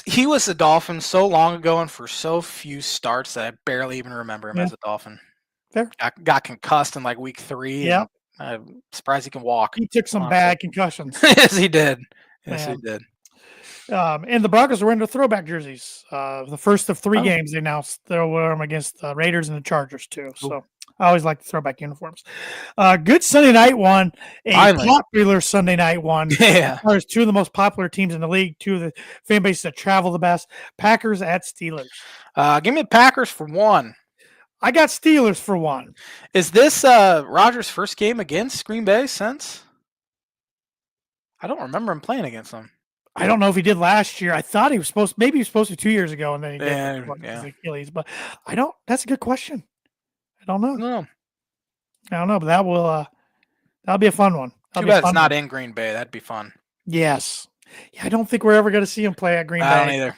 He was a Dolphin so long ago and for so few starts that I barely even remember him as a Dolphin. Fair. Got concussed in like week 3. Yeah. I'm surprised he can walk. He took some bad concussions. Yes, he did. Yes, he did. And the Broncos are wearing their throwback jerseys. The first of 3 games they announced they'll wear them against the Raiders and the Chargers too. So I always like the throwback uniforms. Good Sunday night one. Popular Sunday night one. Yeah. There's 2 of the most popular teams in the league. 2 of the fan bases that travel the best. Packers at Steelers. Give me Packers for 1. I got Steelers for 1. Is this Rodgers' first game against Green Bay since? I don't remember him playing against them. I don't know if he did last year. I thought he was supposed to 2 years ago, and then he did Achilles. But I don't. That's a good question. I don't know. No. I don't know, but that'll be a fun one. Too bad it's not in Green Bay. That'd be fun. Yes. Yeah, I don't think we're ever going to see him play at Green Bay. I don't either.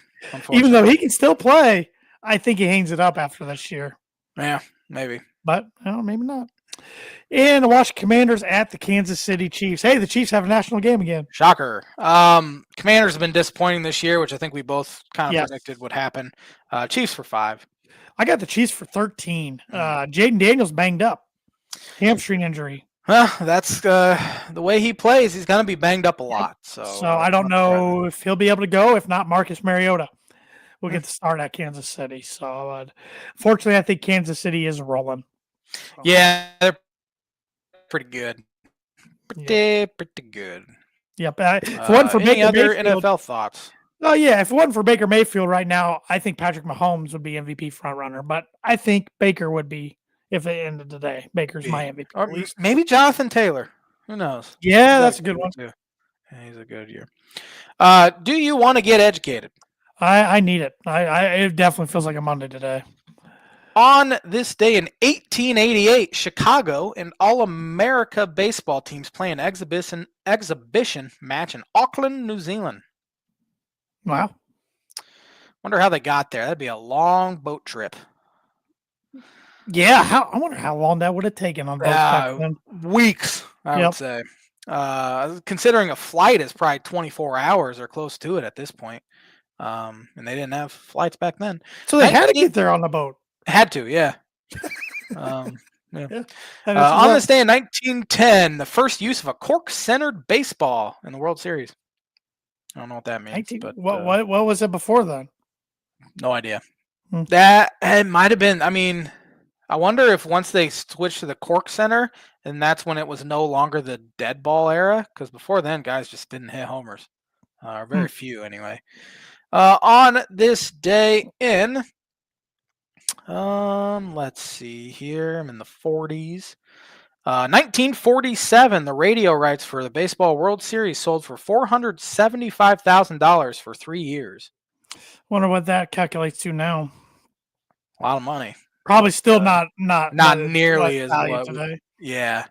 Even though he can still play, I think he hangs it up after this year. Yeah, maybe. But maybe not. And the Washington Commanders at the Kansas City Chiefs. Hey, the Chiefs have a national game again. Shocker. Commanders have been disappointing this year, which I think we both kind of predicted would happen. Chiefs for 5. I got the Chiefs for 13. Jaden Daniels banged up. Hamstring injury. Well, that's the way he plays. He's going to be banged up a lot. So I don't know if he'll be able to go. If not, Marcus Mariota will get the start at Kansas City. So fortunately, I think Kansas City is rolling. So, yeah, they're pretty good. Yep. Pretty good. If it wasn't for Any Baker other Mayfield, NFL thoughts? oh yeah, if it wasn't for Baker Mayfield right now, I think Patrick Mahomes would be MVP frontrunner. But I think Baker would be if it ended today. Baker's my MVP Or at least. maybe Jonathan Taylor. Who knows? Yeah, that's a good one. Too. Yeah, he's a good year. Do you want to get educated? I need it. It definitely feels like a Monday today. On this day in 1888, Chicago and All-America baseball teams play an exhibition match in Auckland, New Zealand. Wow. Wonder how they got there. That'd be a long boat trip. Yeah, I wonder how long that would have taken on boats back then. Weeks, I would say. Considering a flight is probably 24 hours or close to it at this point. And they didn't have flights back then. So they had to get there on the boat. Had to, yeah. Yeah. On this day in 1910, the first use of a cork-centered baseball in the World Series. I don't know what that means. But what was it before then? No idea. That it might have been. I mean, I wonder if once they switched to the cork center, and that's when it was no longer the dead ball era, because before then, guys just didn't hit homers, or very few anyway. On this day in, let's see here. I'm in the 40s. 1947, the radio rights for the Baseball World Series sold for $475,000 for 3 years. Wonder what that calculates to now. A lot of money. Probably still not nearly as what today. Yeah.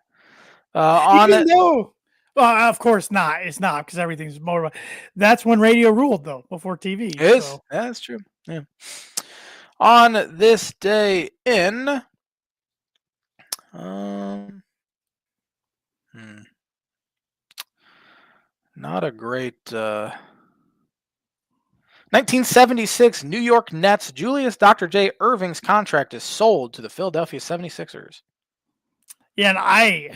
Even though, well, of course not. It's not because everything's more. That's when radio ruled though, before TV. It is. So. Yeah, that's true. Yeah. On this day in, not a great. 1976, New York Nets Julius Dr. J. Irving's contract is sold to the Philadelphia 76ers. Yeah, and I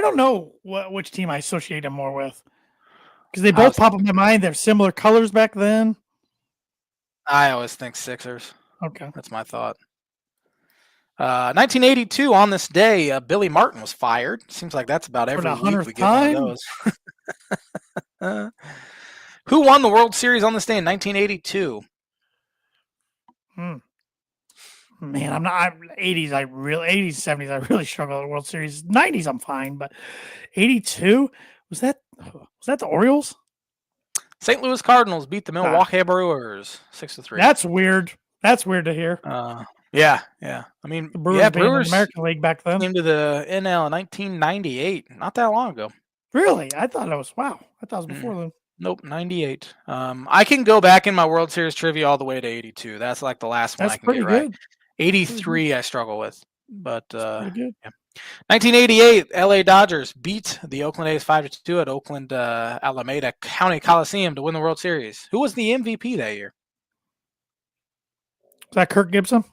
don't know which team I associate him more with because they both pop in my mind. They're similar colors back then. I always think Sixers. Okay, that's my thought. 1982, on this day, Billy Martin was fired. Seems like that's about every week we get one of those. Who won the World Series on this day in 1982? Man, I'm not. 80s, 70s, I really struggle with the World Series. 90s, I'm fine, but 82 was that the Orioles? St. Louis Cardinals beat the Milwaukee Brewers 6-3. That's weird. That's weird to hear. Yeah. I mean, the Brewers Brewers in the American League back then came to the NL in 1998, not that long ago. Really? I thought it was before then. Nope, 98. I can go back in my World Series trivia all the way to 82. That's like the last one I can get right. 83 I struggle with, but yeah. 1988, LA Dodgers beat the Oakland A's 5-2 at Oakland Alameda County Coliseum to win the World Series. Who was the MVP that year? Is that Kirk Gibson?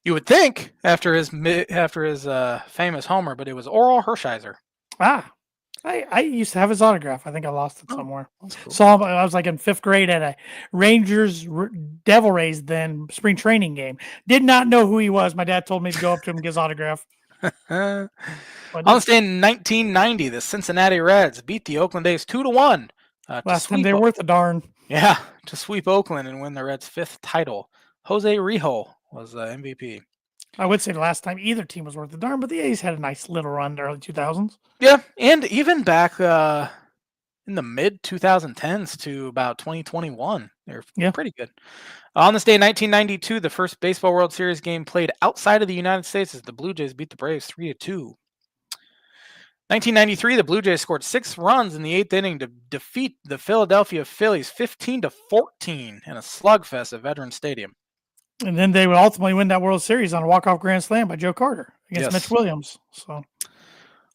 You would think after his famous homer, but it was Oral Hershiser. I used to have his autograph. I think I lost it somewhere. Cool. Saw him. I was like in 5th grade at a Rangers Devil Rays then spring training game. Did not know who he was. My dad told me to go up to him and get his autograph. On this day in 1990, the Cincinnati Reds beat the Oakland A's 2-1. Last time they were worth a darn. Yeah, to sweep Oakland and win the Reds' 5th title. Jose Rijo was MVP. I would say the last time either team was worth a darn, but the A's had a nice little run in the early 2000s. Yeah, and even back in the mid 2010s to about 2021, they're pretty good. On this day in 1992, the first Baseball World Series game played outside of the United States as the Blue Jays beat the Braves 3-2. 1993, the Blue Jays scored 6 runs in the 8th inning to defeat the Philadelphia Phillies 15-14 in a slugfest at Veterans Stadium. And then they would ultimately win that World Series on a walk-off grand slam by Joe Carter against Mitch Williams. So,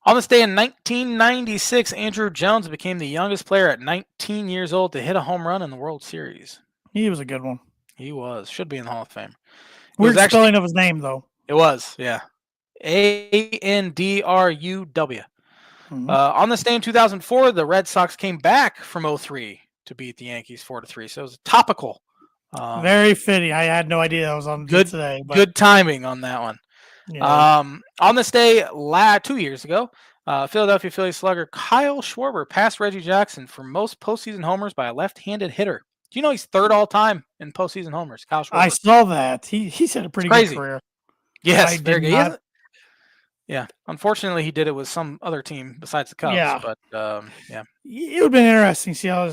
on this day in 1996, Andrew Jones became the youngest player at 19 years old to hit a home run in the World Series. He was a good one. He was. Should be in the Hall of Fame. Weird spelling of his name, though. It was, yeah. Andruw. On this day in 2004, the Red Sox came back from 0-3 to beat the Yankees 4-3. So it was topical. Very fitting. I had no idea that was on today. But good timing on that one. yeah. On this day 2 years ago, Philadelphia Phillies slugger Kyle Schwarber passed Reggie Jackson for most postseason homers by a left-handed hitter. Do you know he's third all-time in postseason homers? Kyle Schwarber. I saw that. He's had a pretty good career. Yes, very good. Yeah, unfortunately, he did it with some other team besides the Cubs. Yeah. But it would have been interesting to see how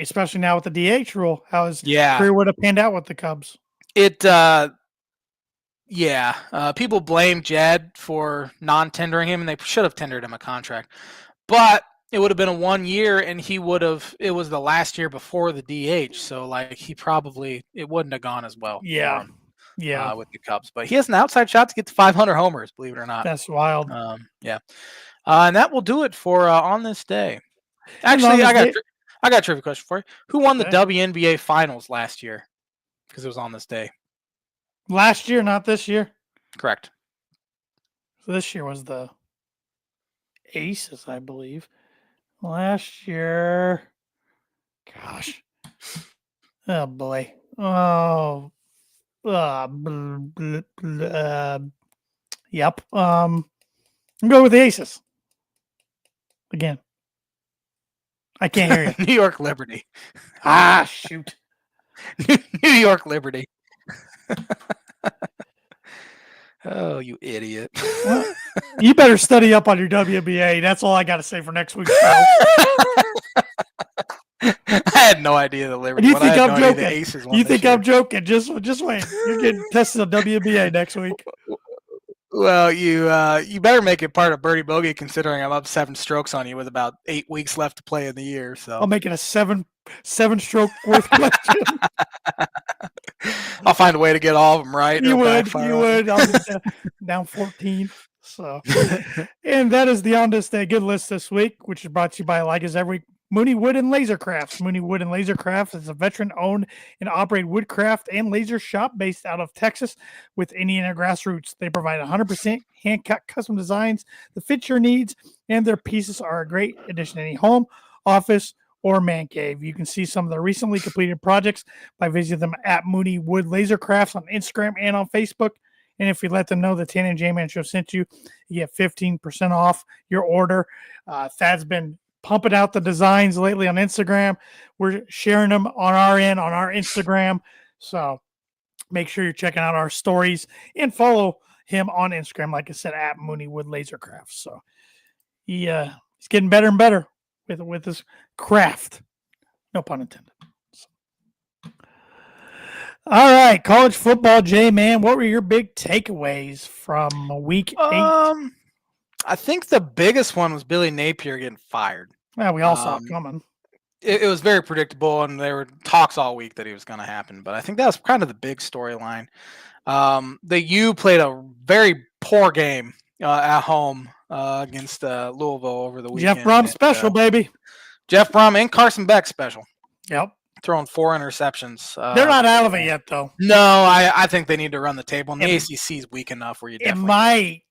especially now with the DH rule, how his career would have panned out with the Cubs. People blame Jed for non-tendering him, and they should have tendered him a contract. But it would have been a 1 year, and it was the last year before the DH, so it wouldn't have gone as well. Yeah. For him, with the Cubs. But he has an outside shot to get to 500 homers, believe it or not. That's wild. And that will do it for on this day. Actually, I got a trivia question for you. Who won the WNBA finals last year? Because it was on this day. Last year, not this year? Correct. So this year was the Aces, I believe. Last year, gosh. Oh, boy. Oh, yep. I'm going with the Aces. Again. I can't hear you. New York Liberty. Shoot. New York Liberty. Oh, you idiot. Well, you better study up on your WNBA. That's all I got to say for next week's show. I had no idea the Liberty. You think I'm joking? You think I'm joking? Just wait. You're getting tested on WNBA next week. Well, you better make it part of Birdie Bogey, considering I'm up 7 strokes on you with about 8 weeks left to play in the year. So I'll make it a seven stroke worth question. I'll find a way to get all of them right. You would. I'll be down 14. So, and that is the On This Day Good List this week, which is brought to you by, like as every Mooney Wood and Laser Crafts. Mooney Wood and Laser Crafts is a veteran-owned and operated woodcraft and laser shop based out of Texas with Indiana grassroots. They provide 100% hand-cut custom designs that fit your needs, and their pieces are a great addition to any home, office, or man cave. You can see some of the recently completed projects by visiting them at Mooney Wood Laser Crafts on Instagram and on Facebook. And if you let them know the Tan and J-Man Show sent you, you get 15% off your order. Thad's been pumping out the designs lately on Instagram. We're sharing them on our end, on our Instagram. So make sure you're checking out our stories and follow him on Instagram, like I said, at Mooney Wood Laser Crafts. So he's getting better and better with his craft. No pun intended. All right, college football, J-Man. What were your big takeaways from week 8? I think the biggest one was Billy Napier getting fired. Yeah, we all saw it coming. It was very predictable, and there were talks all week that it was going to happen. But I think that was kind of the big storyline. The U played a very poor game at home against Louisville over the weekend. Jeff Brom special, baby. Jeff Brom and Carson Beck special. Yep. Throwing 4 interceptions. They're not out of it yet, though. No, I think they need to run the table. And the ACC is weak enough where you definitely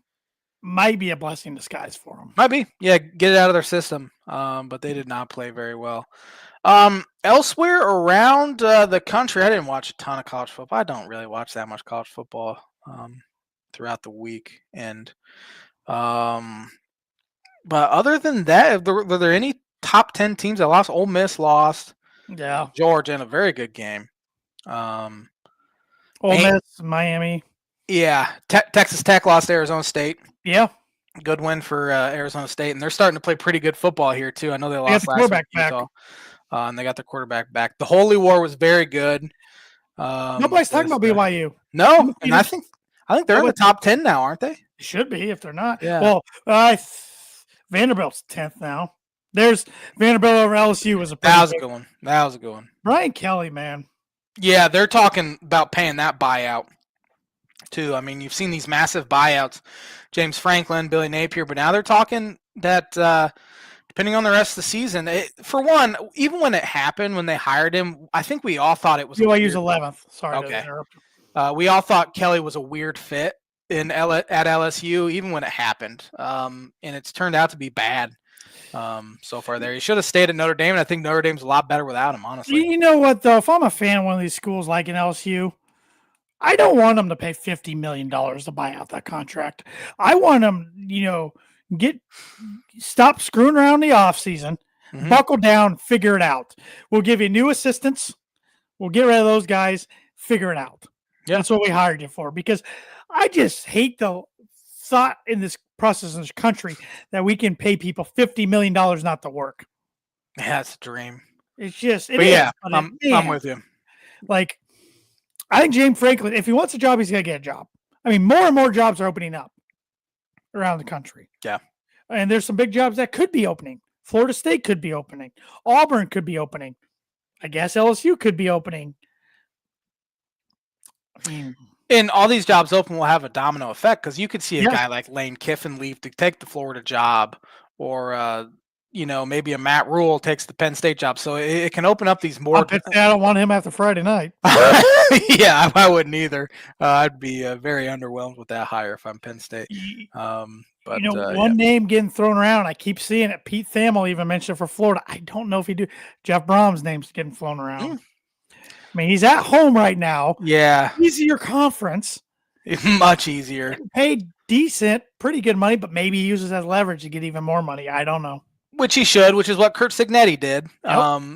might be a blessing in disguise for them. Might be. Yeah, get it out of their system. But they did not play very well. Elsewhere around the country, I didn't watch a ton of college football. I don't really watch that much college football throughout the week. And but other than that, were there any top 10 teams that lost? Ole Miss lost. Yeah. Georgia in a very good game. Ole Miss, Miami. Yeah. Texas Tech lost to Arizona State. Yeah. Good win for Arizona State. And they're starting to play pretty good football here, too. I know they lost last week. And they got their quarterback back. The Holy War was very good. Nobody's talking about BYU. No. And I think they're in the top 10 now, aren't they? Should be if they're not. Yeah. Well, Vanderbilt's 10th now. There's Vanderbilt over LSU was a pretty good one. That was a good one. Brian Kelly, man. Yeah, they're talking about paying that buyout too. I mean, you've seen these massive buyouts, James Franklin, Billy Napier, but now they're talking that depending on the rest of the season, for one, even when it happened, when they hired him, I think we all thought it was BYU's 11th. Sorry. Okay. We all thought Kelly was a weird fit at LSU, even when it happened, and it's turned out to be bad so far there. He should have stayed at Notre Dame, and I think Notre Dame's a lot better without him, honestly. You know what, though? If I'm a fan of one of these schools like an LSU, I don't want them to pay $50 million to buy out that contract. I want them, stop screwing around the offseason, buckle down, figure it out. We'll give you new assistants. We'll get rid of those guys, figure it out. Yeah. That's what we hired you for, because I just hate the thought in this process in this country that we can pay people $50 million not to work. Yeah, it's a dream. It's just, I'm with you. Like, I think James Franklin, if he wants a job, he's going to get a job. I mean, more and more jobs are opening up around the country. Yeah. And there's some big jobs that could be opening. Florida State could be opening. Auburn could be opening. I guess LSU could be opening. I mean, and all these jobs open will have a domino effect, because you could see a guy like Lane Kiffin leave to take the Florida job, or maybe a Matt Rule takes the Penn State job. So it can open up these more. I don't want him after Friday night. Yeah, I wouldn't either. I'd be very underwhelmed with that hire if I'm Penn State. But one name getting thrown around, I keep seeing it. Pete Thamel even mentioned for Florida. I don't know if he do. Jeff Brom's name's getting flown around. I mean, he's at home right now. Yeah. Easier conference. Much eeasier. Paid decent, pretty good money, but maybe he uses that leverage to get even more money. I don't know. Which he should, which is what Curt Cignetti did. Yep.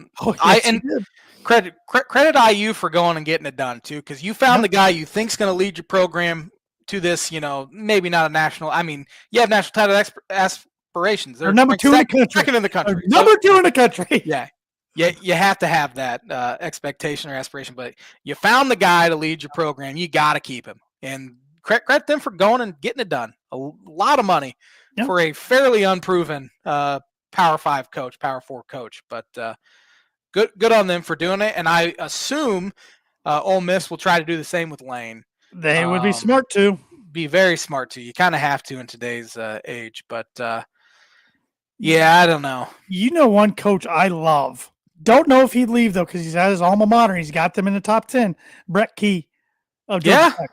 Credit IU for going and getting it done too, because you found the guy you think's going to lead your program to this. Maybe not a national. I mean, you have national title aspirations. They're number 2 in the country. Second in the country. Number 2 in the country. Yeah. You have to have that expectation or aspiration, but you found the guy to lead your program. You got to keep him, and credit them for going and getting it done. A lot of money for a fairly unproven Power 5 coach, Power 4 coach, but good on them for doing it. And I assume Ole Miss will try to do the same with Lane. They would be smart to. Be very smart to. You kind of have to in today's age, but I don't know. One coach I love. Don't know if he'd leave, though, because he's at his alma mater. He's got them in the top 10. Brett Key of Georgia Tech.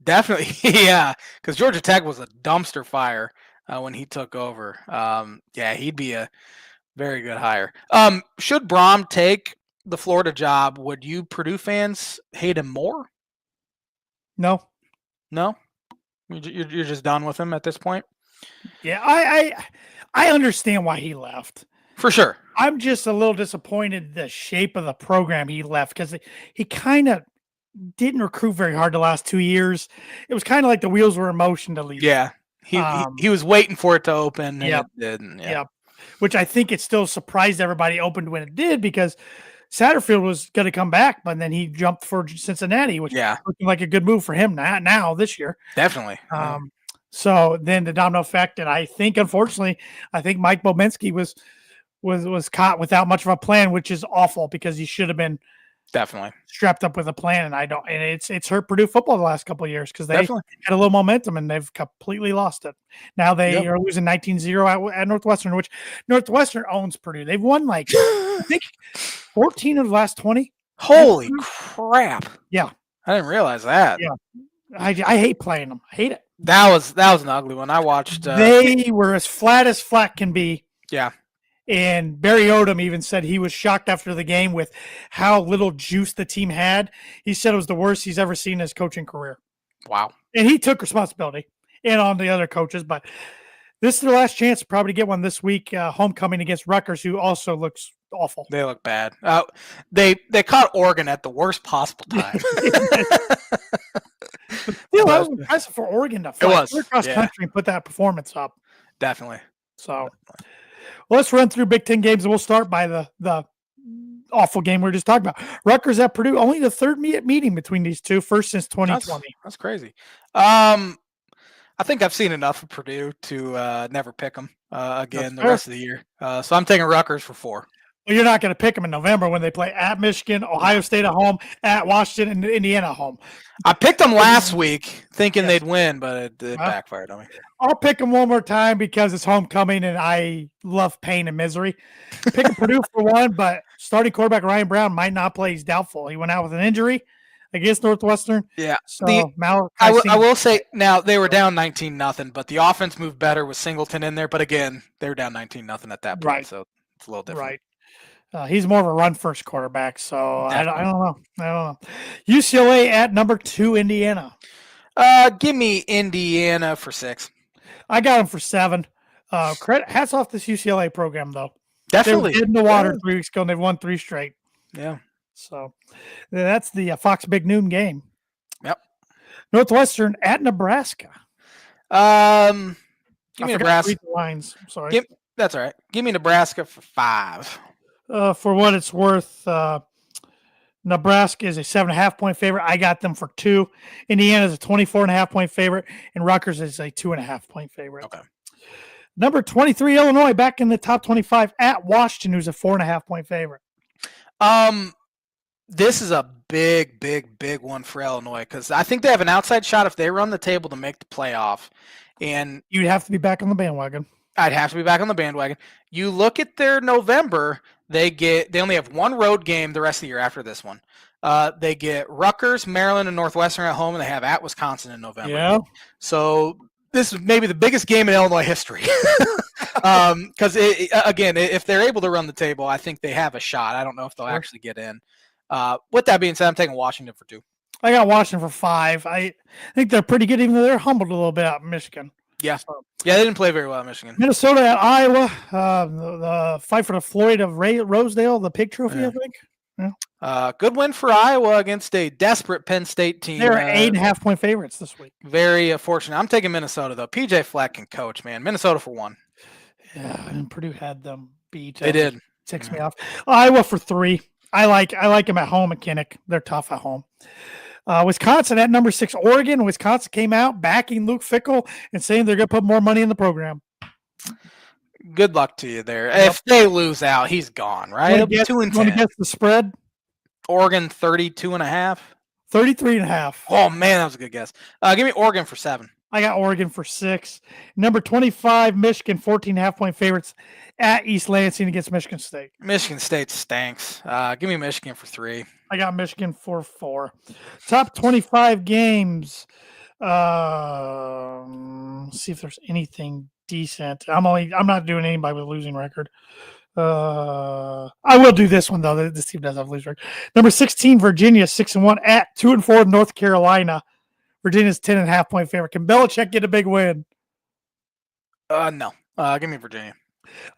Definitely. Yeah, because Georgia Tech was a dumpster fire when he took over. He'd be a very good hire. Should Brom take the Florida job, would you Purdue fans hate him more? No. You're just done with him at this point? Yeah, I understand why he left. For sure. I'm just a little disappointed the shape of the program he left, because he kind of didn't recruit very hard the last 2 years. It was kind of like the wheels were in motion to leave. Yeah. He was waiting for it to open, and it didn't. Yeah. Which I think it still surprised everybody opened when it did, because Satterfield was going to come back, but then he jumped for Cincinnati, which looking like a good move for him now this year. Definitely. So then the domino effect, and I think, unfortunately, Mike Bobinski was caught without much of a plan, which is awful, because he should have been definitely strapped up with a plan. And it's hurt Purdue football the last couple of years, because they had a little momentum and they've completely lost it. Now they are losing 19-0 at Northwestern, which Northwestern owns Purdue. They've won I think 14 of the last 20. Holy crap. Yeah. I didn't realize that. Yeah. I hate playing them. I hate it. That was an ugly one. I watched. They were as flat can be. Yeah. And Barry Odom even said he was shocked after the game with how little juice the team had. He said it was the worst he's ever seen in his coaching career. Wow. And he took responsibility and on the other coaches, but this is their last chance to probably get one this week. Homecoming against Rutgers, who also looks awful. They look bad. They caught Oregon at the worst possible time. That was impressive for Oregon to fly across country and put that performance up. Definitely. So let's run through Big Ten games, and we'll start by the awful game we were just talking about. Rutgers at Purdue, only the third meeting between these two, first since 2020. That's crazy. I think I've seen enough of Purdue to never pick them again the rest of the year. So I'm taking Rutgers for 4. Well, you're not going to pick them in November when they play at Michigan, Ohio State at home, at Washington, and Indiana at home. I picked them last week thinking they'd win, but it backfired on me. I'll pick them one more time because it's homecoming, and I love pain and misery. Picking Purdue for 1, but starting quarterback Ryan Brown might not play. He's doubtful. He went out with an injury against Northwestern. Yeah. So Malachi I will say now they were down 19-0, but the offense moved better with Singleton in there. But again, they were down 19-0 at that point, Right. so it's a little different. Right. He's more of a run first quarterback, so I Definitely. don't know. I don't know. UCLA at number 2, Indiana. Give me Indiana for 6. I got him for 7. Hats off this UCLA program, though. Definitely. They were dead in the water 3 weeks ago, and they've won 3 straight. Yeah. So that's the Fox Big Noon game. Yep. Northwestern at Nebraska. Give me Nebraska. Read the lines. Sorry. That's all right. Give me Nebraska for 5. For what it's worth, Nebraska is a 7.5-point favorite. I got them for 2. Indiana is a 24.5-point favorite, and Rutgers is a 2.5-point favorite. Okay. Number 23, Illinois, back in the top 25 at Washington, who's a 4.5-point favorite. This is a big one for Illinois because I think they have an outside shot if they run the table to make the playoff. And you'd have to be back on the bandwagon. I'd have to be back on the bandwagon. You look at their November, they only have one road game the rest of the year after this one. They get Rutgers, Maryland, and Northwestern at home, and they have at Wisconsin in November. Yeah. So this is maybe the biggest game in Illinois history. Because, again, if they're able to run the table, I think they have a shot. I don't know if they'll actually get in. With that being said, I'm taking Washington for 2. I got Washington for 5. I think they're pretty good, even though they're humbled a little bit out in Michigan. Yeah. Yeah, they didn't play very well at Michigan. Minnesota at Iowa. The fight for the Floyd of Rosedale, the pig trophy, I think. Yeah. Good win for Iowa against a desperate Penn State team. They're 8.5-point favorites this week. Very fortunate. I'm taking Minnesota, though. PJ Fleck can coach, man. Minnesota for 1. Yeah, and Purdue had them beat. They did. Ticks me off. Iowa for 3. I like them at home at Kinnick. They're tough at home. Wisconsin at number 6, Oregon. Wisconsin came out backing Luke Fickell and saying they're going to put more money in the program. Good luck to you there. Yep. If they lose out, he's gone, right? It'll be 2-10. Want to guess the spread? Oregon 32.5. 33.5. Oh man, that was a good guess. Give me Oregon for 7. I got Oregon for 6. Number 25, Michigan, 14.5-point favorites at East Lansing against Michigan State. Michigan State stinks. Give me Michigan for 3. I got Michigan for 4. Top 25 games. See if there's anything decent. I'm not doing anybody with a losing record. I will do this one though. This team does have a losing record. Number 16, Virginia, 6-1 at 2-4 North Carolina. Virginia's 10.5-point favorite. Can Belichick get a big win? No. Give me Virginia.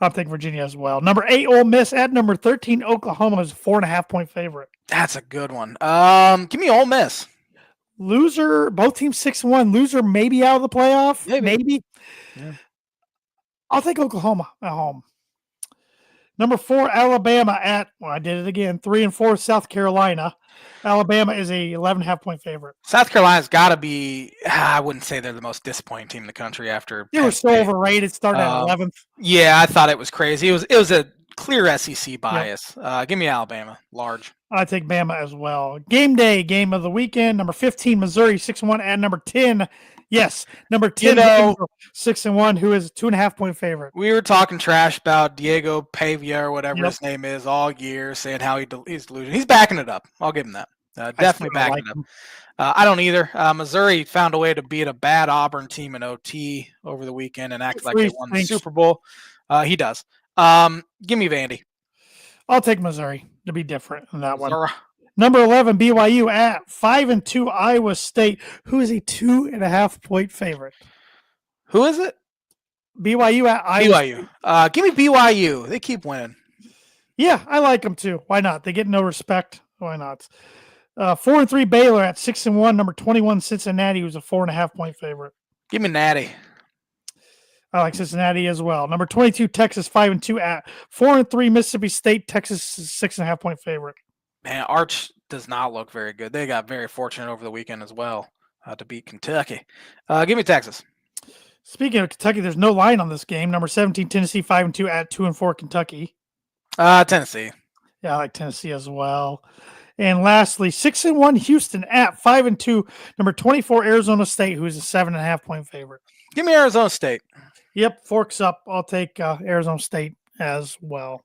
I'll take Virginia as well. Number 8, Ole Miss at number 13, Oklahoma is 4.5-point favorite. That's a good one. Give me Ole Miss. Loser, both teams 6-1. Loser maybe out of the playoff. Maybe. Yeah. I'll take Oklahoma at home. Number 4, Alabama at, I did it again, 3-4 South Carolina. Alabama is a 11.5-point favorite. South Carolina's got to be, I wouldn't say they're the most disappointing team in the country after. They were so overrated, started at 11th. Yeah, I thought it was crazy. It was a clear SEC bias. Yep. Give me Alabama, large. I take Bama as well. Game day, game of the weekend. Number 15, Missouri, 6-1 at number 10. Yes, number 10, 6-1, who is a 2.5-point favorite. We were talking trash about Diego Pavia or whatever his name is all year, saying how he's delusional. He's backing it up. I'll give him that. Definitely backing it up. I don't either. Missouri found a way to beat a bad Auburn team in OT over the weekend and act like they won the Super Bowl. He does. Give me Vandy. I'll take Missouri to be different in that Missouri. one. Number 11, BYU at 5-2 Iowa State, who is a 2.5-point favorite. Who is it? BYU at Iowa State. Give me BYU. They keep winning. Yeah, I like them too. Why not? They get no respect. Why not? 4-3 Baylor at 6-1. Number 21 Cincinnati, who's a 4.5-point favorite. Give me Natty. I like Cincinnati as well. Number 22 Texas 5-2 at 4-3 Mississippi State. Texas is 6.5-point favorite. Man, Arch does not look very good. They got very fortunate over the weekend as well to beat Kentucky. Give me Texas. Speaking of Kentucky, there's no line on this game. Number 17 Tennessee 5-2 at 2-4 Kentucky. Tennessee. Yeah, I like Tennessee as well. And lastly, 6-1 Houston at 5-2. Number 24 Arizona State, who is a 7.5-point favorite. Give me Arizona State. Yep, forks up. I'll take Arizona State as well.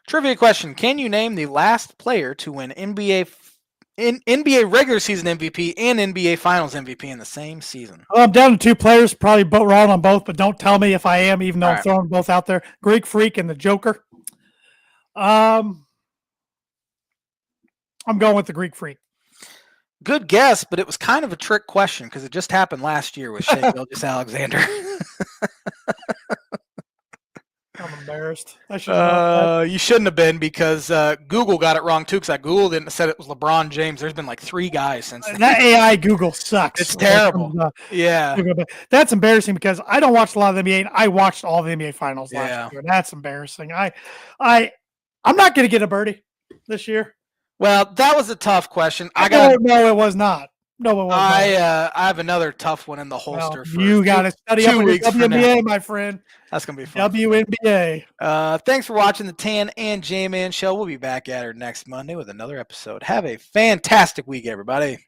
Trivia question. Can you name the last player to win NBA in NBA regular season MVP and NBA Finals MVP in the same season. Well, I'm down to 2 players, probably wrong on both, but don't tell me if I am, even though I'm throwing both out there. Greek Freak and the Joker. I'm going with the Greek Freak. Good guess, but it was kind of a trick question because it just happened last year with Shai Gilgeous-Alexander. I'm embarrassed. I should know You shouldn't have been because Google got it wrong too. Because I Googled it and said it was LeBron James. There's been like 3 guys since then. That AI Google sucks. It's terrible. Yeah, that's embarrassing because I don't watch a lot of the NBA. And I watched all the NBA Finals last year. That's embarrassing. I'm not going to get a birdie this year. Well, that was a tough question. No, it was not. No, it was not. I have another tough one in the holster. Well, you got to study up on your WNBA, my friend. That's going to be fun. WNBA. Thanks for watching the Tan and J-Man show. We'll be back at her next Monday with another episode. Have a fantastic week, everybody.